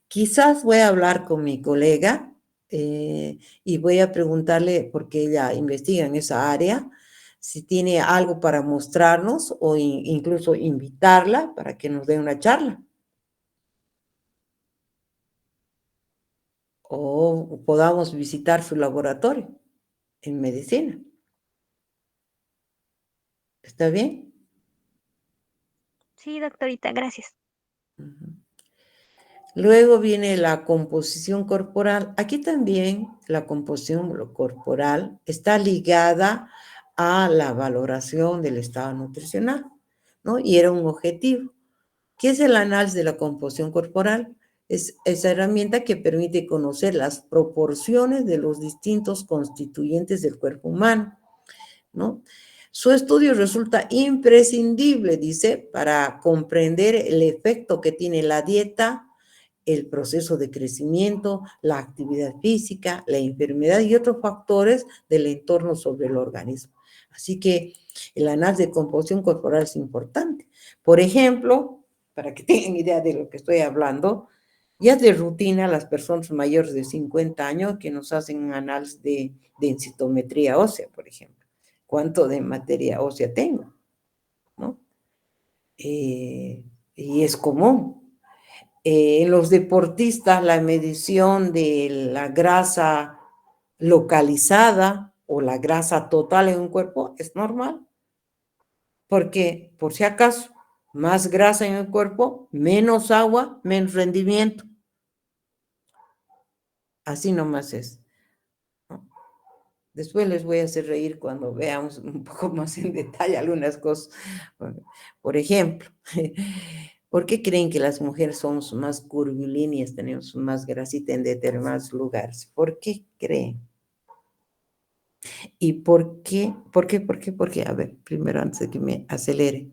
Quizás voy a hablar con mi colega y voy a preguntarle, porque ella investiga en esa área, si tiene algo para mostrarnos o incluso invitarla para que nos dé una charla. O podamos visitar su laboratorio en medicina. ¿Está bien? Sí, doctorita, gracias. Luego viene la composición corporal. Aquí también la composición corporal está ligada a la valoración del estado nutricional, ¿no? Y era un objetivo. ¿Qué es el análisis de la composición corporal? Es esa herramienta que permite conocer las proporciones de los distintos constituyentes del cuerpo humano, ¿no? Su estudio resulta imprescindible, dice, para comprender el efecto que tiene la dieta, el proceso de crecimiento, la actividad física, la enfermedad y otros factores del entorno sobre el organismo. Así que el análisis de composición corporal es importante. Por ejemplo, para que tengan idea de lo que estoy hablando, ya de rutina las personas mayores de 50 años que nos hacen un análisis de densitometría ósea, por ejemplo. ¿Cuánto de materia ósea tengo? ¿No? Y es común. En los deportistas, la medición de la grasa localizada o la grasa total en un cuerpo es normal. Porque, por si acaso, más grasa en el cuerpo, menos agua, menos rendimiento. Así nomás es. Después les voy a hacer reír cuando veamos un poco más en detalle algunas cosas. Por ejemplo, ¿por qué creen que las mujeres somos más curvilíneas, tenemos más grasita en determinados lugares? ¿Por qué creen? ¿Y por qué? ¿Por qué? A ver, primero antes de que me acelere.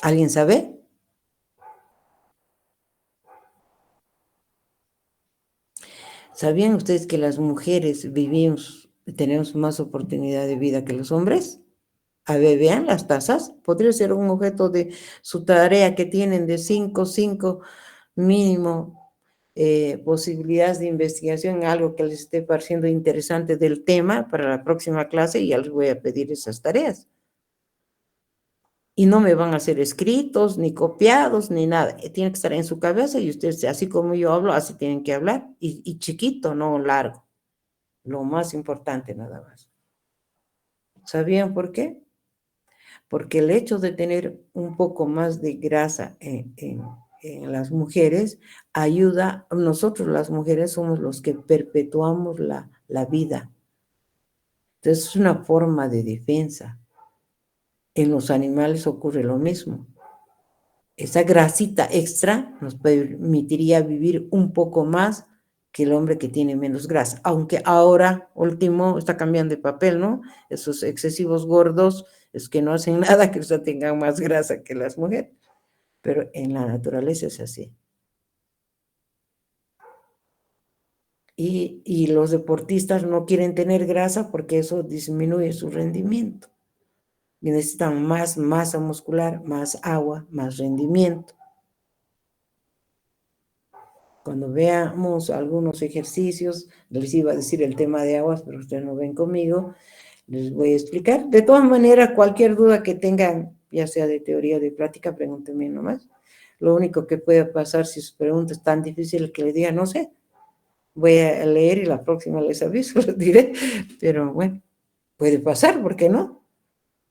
¿Alguien sabe? ¿Sabían ustedes que las mujeres tenemos más oportunidad de vida que los hombres? A ver, vean las tasas. Podría ser un objeto de su tarea que tienen de 5 mínimo. posibilidades de investigación, algo que les esté pareciendo interesante del tema para la próxima clase, y ya les voy a pedir esas tareas. Y no me van a hacer escritos, ni copiados, ni nada. Tiene que estar en su cabeza y ustedes, así como yo hablo, así tienen que hablar. Y chiquito, no largo. Lo más importante nada más. ¿Sabían por qué? Porque el hecho de tener un poco más de grasa en las mujeres ayuda, nosotros las mujeres somos los que perpetuamos la vida. Entonces es una forma de defensa. En los animales ocurre lo mismo. Esa grasita extra nos permitiría vivir un poco más que el hombre que tiene menos grasa. Aunque ahora, último, está cambiando de papel, ¿no? Esos excesivos gordos es que no hacen nada que usted tengan más grasa que las mujeres. Pero en la naturaleza es así. Y los deportistas no quieren tener grasa porque eso disminuye su rendimiento. Y necesitan más masa muscular, más agua, más rendimiento. Cuando veamos algunos ejercicios, les iba a decir el tema de aguas, pero ustedes no ven conmigo, les voy a explicar. De todas maneras, cualquier duda que tengan, ya sea de teoría o de práctica, pregúntenme nomás. Lo único que puede pasar si su pregunta es tan difícil que les diga, no sé, voy a leer y la próxima les aviso, les diré. Pero bueno, puede pasar, ¿por qué no?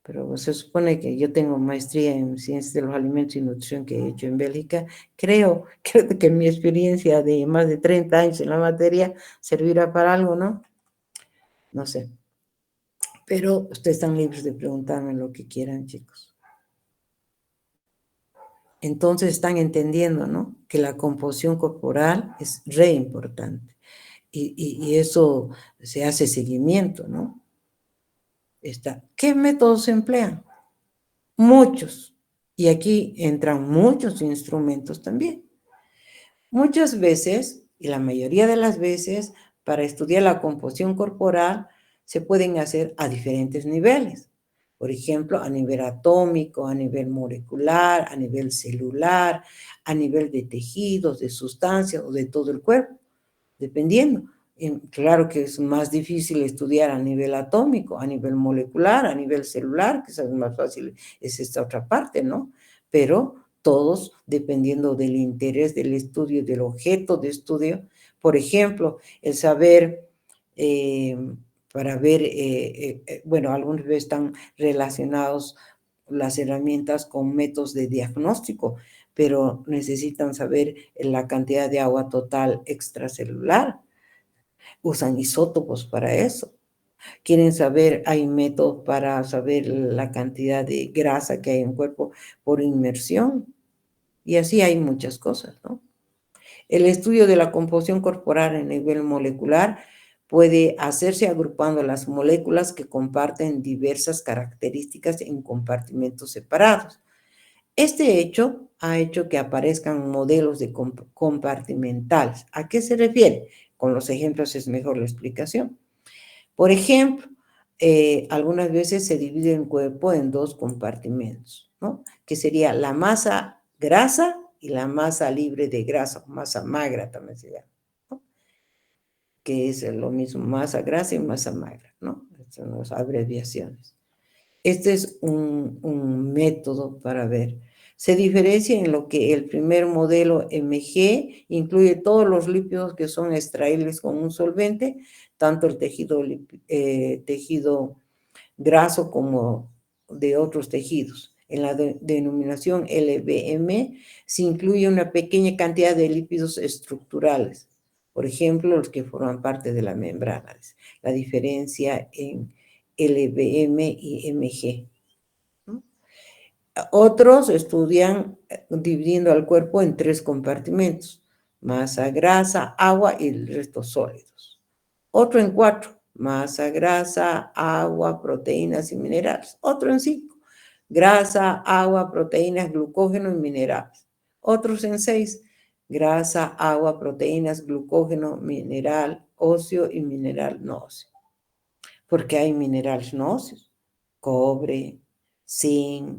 Pero se supone que yo tengo maestría en ciencias de los alimentos y nutrición que he hecho en Bélgica. Creo que mi experiencia de más de 30 años en la materia servirá para algo, ¿no? No sé. Pero ustedes están libres de preguntarme lo que quieran, chicos. Entonces están entendiendo, ¿no? Que la composición corporal es re importante. Y eso se hace seguimiento, ¿no? ¿Qué métodos se emplean? Muchos. Y aquí entran muchos instrumentos también. Muchas veces, y la mayoría de las veces, para estudiar la composición corporal, se pueden hacer a diferentes niveles. Por ejemplo, a nivel atómico, a nivel molecular, a nivel celular, a nivel de tejidos, de sustancias o de todo el cuerpo, dependiendo. Claro que es más difícil estudiar a nivel atómico, a nivel molecular, a nivel celular, que es más fácil, es esta otra parte, ¿no? Pero todos dependiendo del interés del estudio, del objeto de estudio. Por ejemplo, el saber, para ver, bueno, algunas veces están relacionados las herramientas con métodos de diagnóstico, pero necesitan saber la cantidad de agua total extracelular. Usan isótopos para eso. Quieren saber, hay métodos para saber la cantidad de grasa que hay en el cuerpo por inmersión. Y así hay muchas cosas, ¿no? El estudio de la composición corporal a nivel molecular puede hacerse agrupando las moléculas que comparten diversas características en compartimentos separados. Este hecho ha hecho que aparezcan modelos de compartimentales. ¿A qué se refiere? Con los ejemplos es mejor la explicación. Por ejemplo, algunas veces se divide el cuerpo en dos compartimentos, ¿no? Que sería la masa grasa y la masa libre de grasa, masa magra también se llama, ¿no? Que es lo mismo, masa grasa y masa magra, ¿no? Estas son las abreviaciones. Este es un método para ver. Se diferencia en lo que el primer modelo MG incluye todos los lípidos que son extraíbles con un solvente, tanto el tejido graso como de otros tejidos. En la denominación LBM se incluye una pequeña cantidad de lípidos estructurales, por ejemplo, los que forman parte de la membrana. La diferencia en LBM y MG. Otros estudian dividiendo al cuerpo en tres compartimentos: masa, grasa, agua y el resto sólidos. Otro en 4, masa, grasa, agua, proteínas y minerales. Otro en 5, grasa, agua, proteínas, glucógeno y minerales. Otros en 6, grasa, agua, proteínas, glucógeno, mineral óseo y mineral no óseo. Porque hay minerales no óseos, cobre, zinc,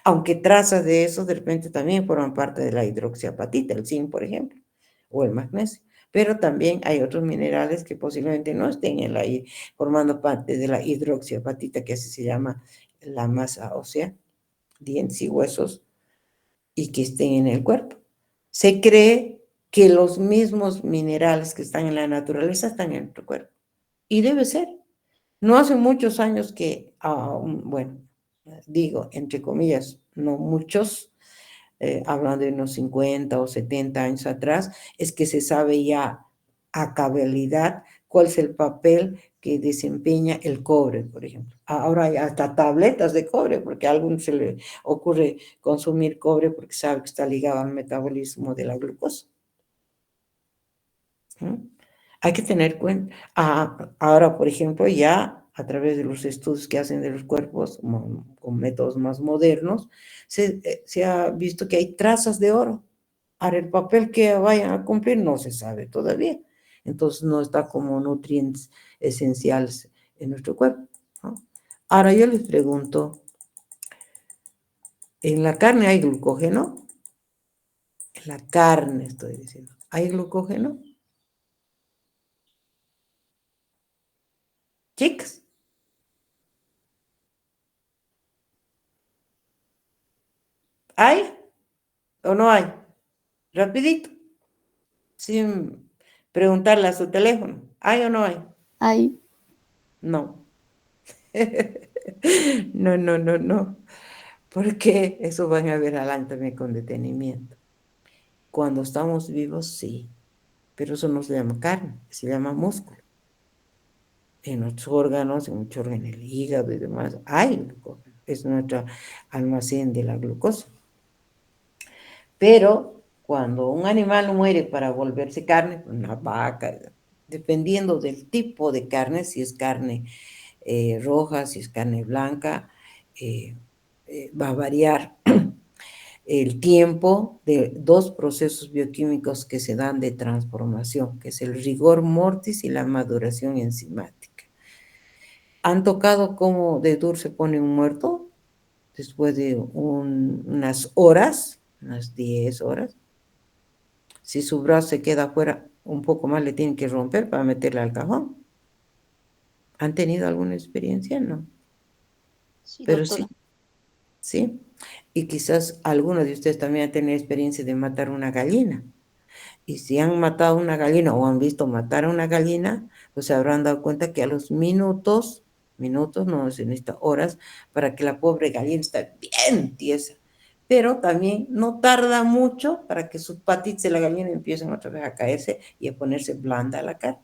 aunque trazas de eso de repente también forman parte de la hidroxiapatita, el zinc, por ejemplo, o el magnesio. Pero también hay otros minerales que posiblemente no estén formando parte de la hidroxiapatita, que así se llama la masa ósea, dientes y huesos, y que estén en el cuerpo. Se cree que los mismos minerales que están en la naturaleza están en nuestro cuerpo. Y debe ser. No hace muchos años que, bueno, digo, entre comillas, no muchos, hablando de unos 50 o 70 años atrás, es que se sabe ya a cabalidad cuál es el papel que desempeña el cobre, por ejemplo. Ahora hay hasta tabletas de cobre, porque a algunos se le ocurre consumir cobre porque sabe que está ligado al metabolismo de la glucosa. ¿Mm? Hay que tener cuenta. Ahora, por ejemplo, ya a través de los estudios que hacen de los cuerpos con métodos más modernos, se ha visto que hay trazas de oro. Ahora, el papel que vayan a cumplir no se sabe todavía. Entonces, no está como nutrientes esenciales en nuestro cuerpo, ¿no? Ahora, yo les pregunto, ¿en la carne hay glucógeno? En la carne, estoy diciendo. ¿Hay glucógeno? Chicas. ¿Hay o no hay? Rapidito. Sin preguntarle a su teléfono. ¿Hay o no hay? Hay. No. No. Porque eso van a ver adelante con detenimiento. Cuando estamos vivos, sí. Pero eso no se llama carne, se llama músculo. En nuestros órganos, en muchos órganos, en el hígado y demás, hay glucógeno. Es nuestro almacén de la glucosa. Pero cuando un animal muere para volverse carne, una vaca, dependiendo del tipo de carne, si es carne roja, si es carne blanca, va a variar el tiempo de dos procesos bioquímicos que se dan de transformación, que es el rigor mortis y la maduración enzimática. ¿Han tocado cómo de duro se pone un muerto después de unas horas, unas 10 horas? Si su brazo se queda afuera un poco más, le tienen que romper para meterle al cajón. ¿Han tenido alguna experiencia? No. Sí, Pero doctora. sí. ¿Sí? Y quizás algunos de ustedes también han tenido experiencia de matar una gallina. Y si han matado una gallina o han visto matar a una gallina, pues se habrán dado cuenta que a los minutos, no se necesita horas, para que la pobre gallina esté bien tiesa. Pero también no tarda mucho para que sus patitas de la gallina empiecen otra vez a caerse y a ponerse blanda la carne.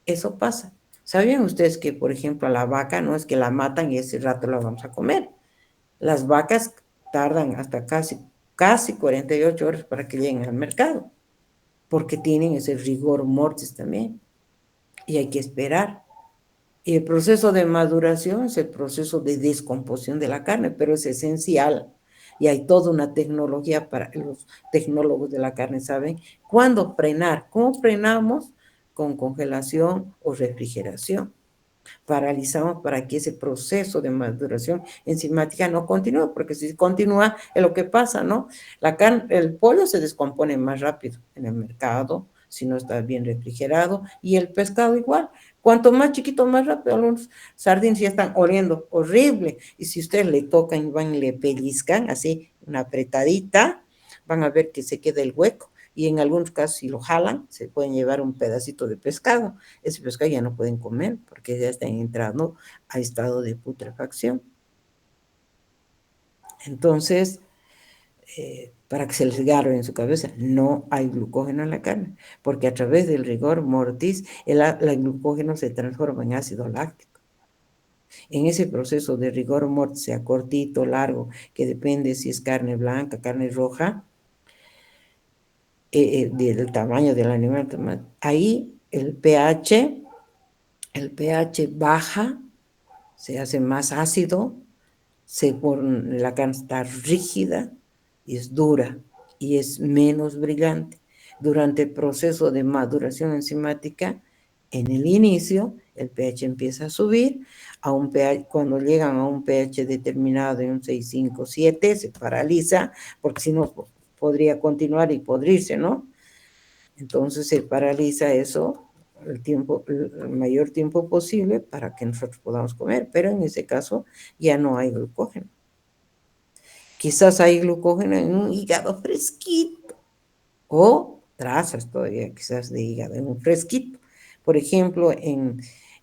Eso pasa. ¿Sabían ustedes que, por ejemplo, a la vaca no es que la matan y ese rato la vamos a comer? Las vacas tardan hasta casi 48 horas para que lleguen al mercado, porque tienen ese rigor mortis también, y hay que esperar. Y el proceso de maduración es el proceso de descomposición de la carne, pero es esencial, y hay toda una tecnología para los tecnólogos de la carne, saben cuándo frenar. ¿Cómo frenamos? Con congelación o refrigeración. Paralizamos para que ese proceso de maduración enzimática no continúe, porque si continúa es lo que pasa, ¿no? El pollo se descompone más rápido en el mercado, si no está bien refrigerado, y el pescado igual. Cuanto más chiquito, más rápido. Algunos sardines ya están oliendo horrible, y si ustedes le tocan y van y le pellizcan, así, una apretadita, van a ver que se queda el hueco. Y en algunos casos, si lo jalan, se pueden llevar un pedacito de pescado. Ese pescado ya no pueden comer porque ya están entrando a estado de putrefacción. Entonces, para que se les agarre en su cabeza, no hay glucógeno en la carne, porque a través del rigor mortis, el glucógeno se transforma en ácido láctico. En ese proceso de rigor mortis, sea cortito, largo, que depende si es carne blanca, carne roja, del tamaño del animal, ahí el pH baja, se hace más ácido, la carne está rígida y es dura y es menos brillante. Durante el proceso de maduración enzimática, en el inicio, el pH empieza a subir, cuando llegan a un pH determinado de un 6,5, 7, se paraliza, porque si no podría continuar y podrirse, ¿no? Entonces se paraliza eso el mayor tiempo posible para que nosotros podamos comer, pero en ese caso ya no hay glucógeno. Quizás hay glucógeno en un hígado fresquito o trazas todavía quizás de hígado en un fresquito. Por ejemplo, en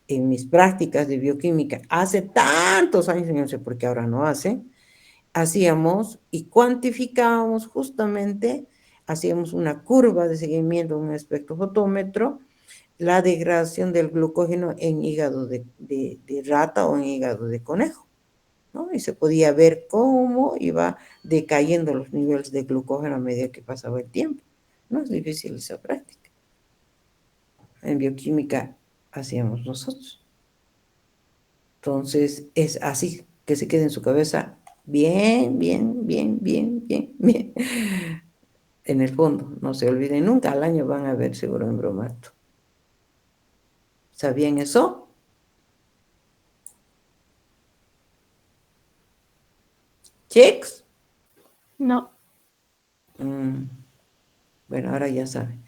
mis prácticas de bioquímica, hace tantos años, no sé por qué ahora no hacen, hacíamos y cuantificábamos justamente, hacíamos una curva de seguimiento, un espectrofotómetro, la degradación del glucógeno en hígado de rata o en hígado de conejo, ¿no? Y se podía ver cómo iba decayendo los niveles de glucógeno a medida que pasaba el tiempo. No es difícil esa práctica. En bioquímica hacíamos nosotros. Entonces, es así, que se quede en su cabeza bien, bien, bien, bien, bien, bien. En el fondo, no se olviden nunca, al año van a ver seguro en bromato. ¿Sabían eso? ¿Chicks? No. Bueno, ahora ya saben.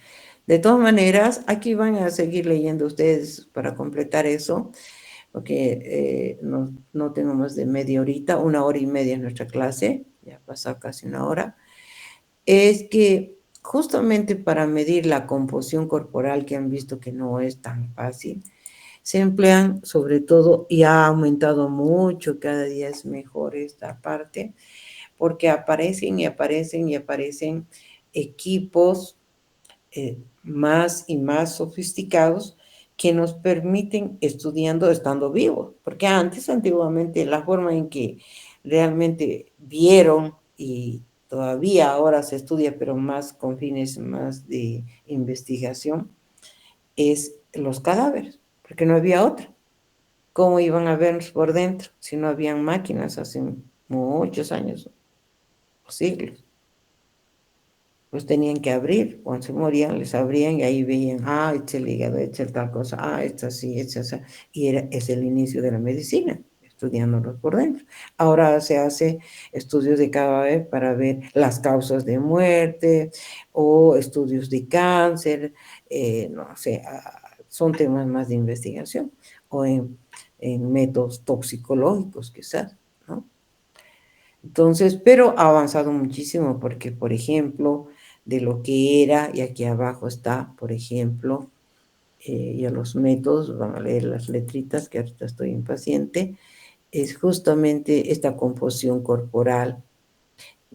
De todas maneras, aquí van a seguir leyendo ustedes para completar eso, porque no tengo más de media horita, 1 hora y media en nuestra clase, ya ha pasado casi 1 hora. Es que justamente para medir la composición corporal, que han visto que no es tan fácil, se emplean sobre todo, y ha aumentado mucho, cada día es mejor esta parte, porque aparecen y aparecen y aparecen equipos más y más sofisticados que nos permiten estudiando estando vivos, porque antiguamente, la forma en que realmente vieron y todavía ahora se estudia, pero más con fines más de investigación, es los cadáveres, porque no había otra. ¿Cómo iban a vernos por dentro si no habían máquinas hace muchos años o siglos? Pues tenían que abrir, cuando se morían les abrían y ahí veían, este el hígado, este tal cosa, esta así, esta así, y es el inicio de la medicina, estudiándolos por dentro. Ahora se hace estudios de cadáver para ver las causas de muerte o estudios de cáncer, no sé, son temas más de investigación, o en métodos toxicológicos quizás, ¿no? Entonces, pero ha avanzado muchísimo porque, por ejemplo, de lo que era, y aquí abajo está, por ejemplo, ya los métodos, van a leer las letritas, que ahorita estoy impaciente, es justamente esta composición corporal,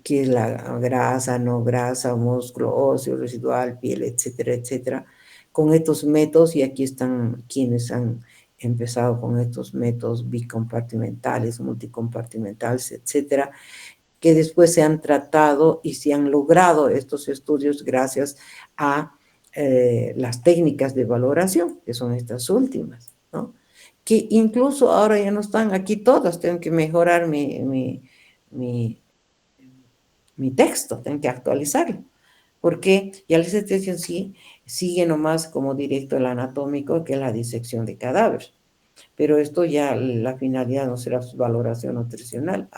que es la grasa, no grasa, músculo, óseo, residual, piel, etcétera, etcétera, con estos métodos, y aquí están quienes han empezado con estos métodos bicompartimentales, multicompartimentales, etcétera, que después se han tratado y se han logrado estos estudios gracias a las técnicas de valoración, que son estas últimas, ¿no? Que incluso ahora ya no están aquí todas, tengo que mejorar mi texto, tengo que actualizarlo, porque ya les estoy diciendo, sí, sigue nomás como directo el anatómico, que es la disección de cadáveres, pero esto ya la finalidad no será su valoración nutricional,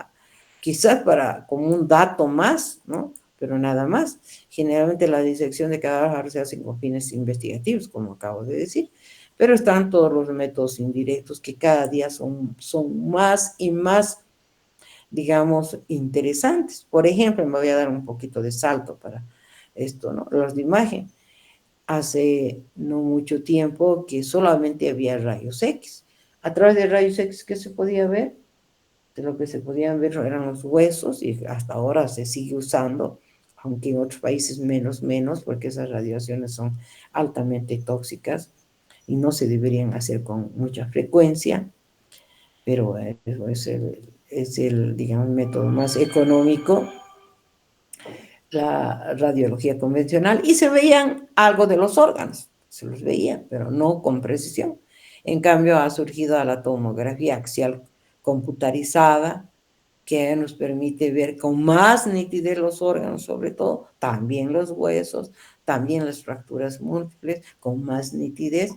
quizás como un dato más, ¿no? Pero nada más. Generalmente la disección de cadáveres se hace con fines investigativos, como acabo de decir, pero están todos los métodos indirectos que cada día son más y más, digamos, interesantes. Por ejemplo, me voy a dar un poquito de salto para esto, ¿no? Los de imagen. Hace no mucho tiempo que solamente había rayos X. A través de rayos X, ¿qué se podía ver? De lo que se podían ver eran los huesos, y hasta ahora se sigue usando, aunque en otros países menos, porque esas radiaciones son altamente tóxicas y no se deberían hacer con mucha frecuencia, pero es el, digamos, método más económico, la radiología convencional, y se veían algo de los órganos, se los veía, pero no con precisión. En cambio, ha surgido la tomografía axial computarizada, que nos permite ver con más nitidez los órganos, sobre todo, también los huesos, también las fracturas múltiples, con más nitidez,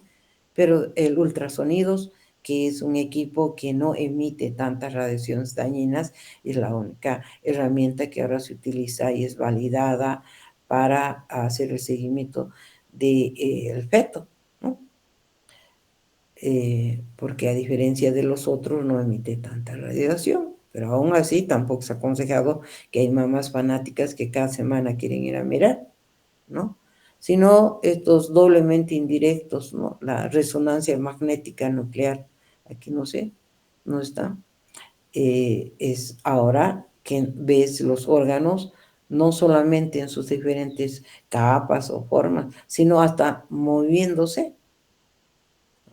pero el ultrasonidos, que es un equipo que no emite tantas radiaciones dañinas, es la única herramienta que ahora se utiliza y es validada para hacer el seguimiento del feto, ¿no? Porque a diferencia de los otros no emite tanta radiación, pero aún así tampoco es aconsejado que hay mamás fanáticas que cada semana quieren ir a mirar, ¿no? Sino estos doblemente indirectos, ¿no? La resonancia magnética nuclear, aquí no sé, no está. Es ahora que ves los órganos no solamente en sus diferentes capas o formas, sino hasta moviéndose.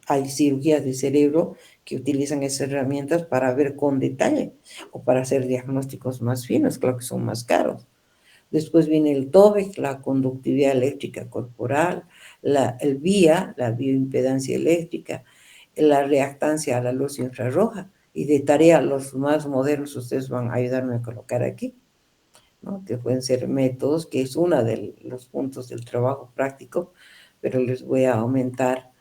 Hay cirugías de cerebro que utilizan esas herramientas para ver con detalle o para hacer diagnósticos más finos, claro que son más caros. Después viene el TOVEC, la conductividad eléctrica corporal, el VIA, la bioimpedancia eléctrica, la reactancia a la luz infrarroja, y de tarea los más modernos ustedes van a ayudarme a colocar aquí, ¿no? Que pueden ser métodos, que es uno de los puntos del trabajo práctico, pero les voy a aumentar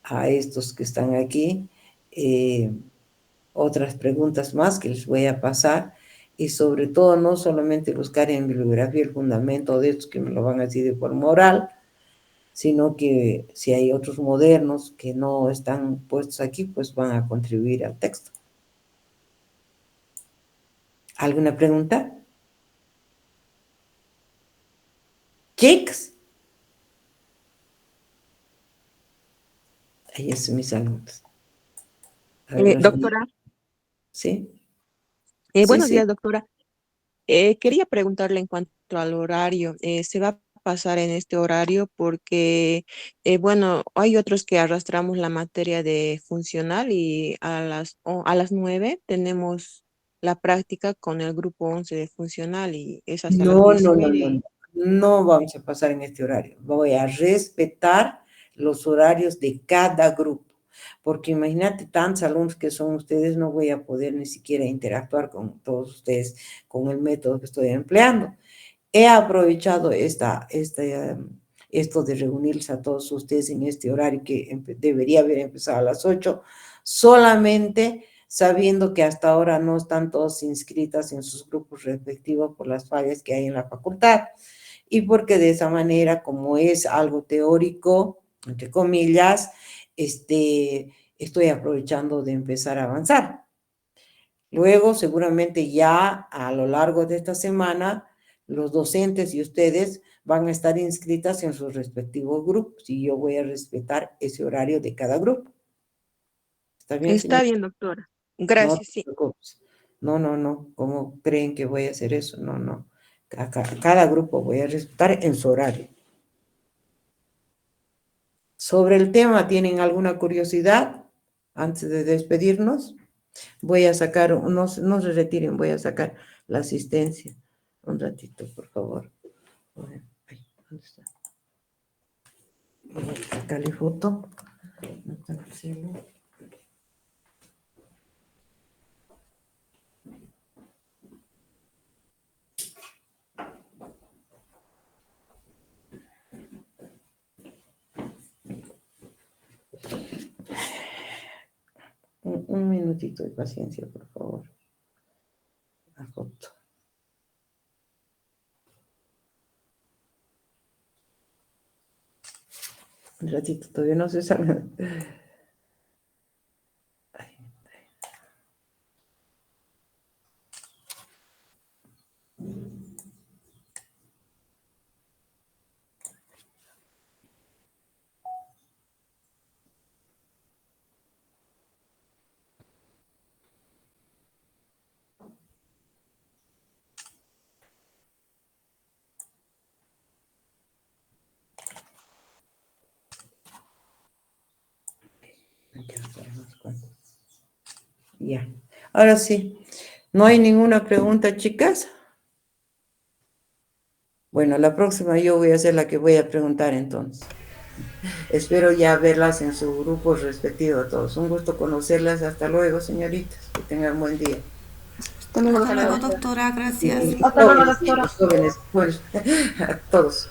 a estos que están aquí otras preguntas más que les voy a pasar, y sobre todo no solamente buscar en bibliografía el fundamento de estos que me lo van a decir de forma oral, sino que si hay otros modernos que no están puestos aquí, pues van a contribuir al texto. ¿Alguna pregunta? ¿Chicos? Ahí es mis alumnos. Doctora. ¿Sí? Buenos Sí. días, doctora. Quería preguntarle en cuanto al horario. ¿Se va a pasar en este horario? Porque, bueno, hay otros que arrastramos la materia de funcional y a las 9 tenemos la práctica con el grupo 11 de funcional y es hasta las No, 10:30. no vamos a pasar en este horario. Voy a respetar los horarios de cada grupo, porque imagínate tantos alumnos que son ustedes, no voy a poder ni siquiera interactuar con todos ustedes con el método que estoy empleando. He aprovechado esto de reunirse a todos ustedes en este horario que debería haber empezado a las 8, solamente sabiendo que hasta ahora no están todos inscritas en sus grupos respectivos por las fallas que hay en la facultad, y porque de esa manera, como es algo teórico, entre comillas, estoy aprovechando de empezar a avanzar. Luego, seguramente ya a lo largo de esta semana, los docentes y ustedes van a estar inscritas en sus respectivos grupos y yo voy a respetar ese horario de cada grupo. ¿Está bien, Está señor? bien, doctora. No Gracias, te sí. preocupes. No. ¿Cómo creen que voy a hacer eso? No. Cada grupo voy a respetar en su horario. Sobre el tema, ¿tienen alguna curiosidad antes de despedirnos? Voy a sacar, no se retiren, voy a sacar la asistencia. Un ratito, por favor. ¿Dónde está? Voy a sacarle foto. No está en el cielo. Un minutito de paciencia, por favor. La foto. Un ratito, todavía no se sale. Ya, ahora sí. ¿No hay ninguna pregunta, chicas? Bueno, la próxima yo voy a ser la que voy a preguntar entonces. Espero ya verlas en su grupo respectivo a todos. Un gusto conocerlas. Hasta luego, señoritas. Que tengan buen día. Hasta luego, Hasta luego, doctora, gracias. Hasta luego, doctora. Jóvenes, a todos.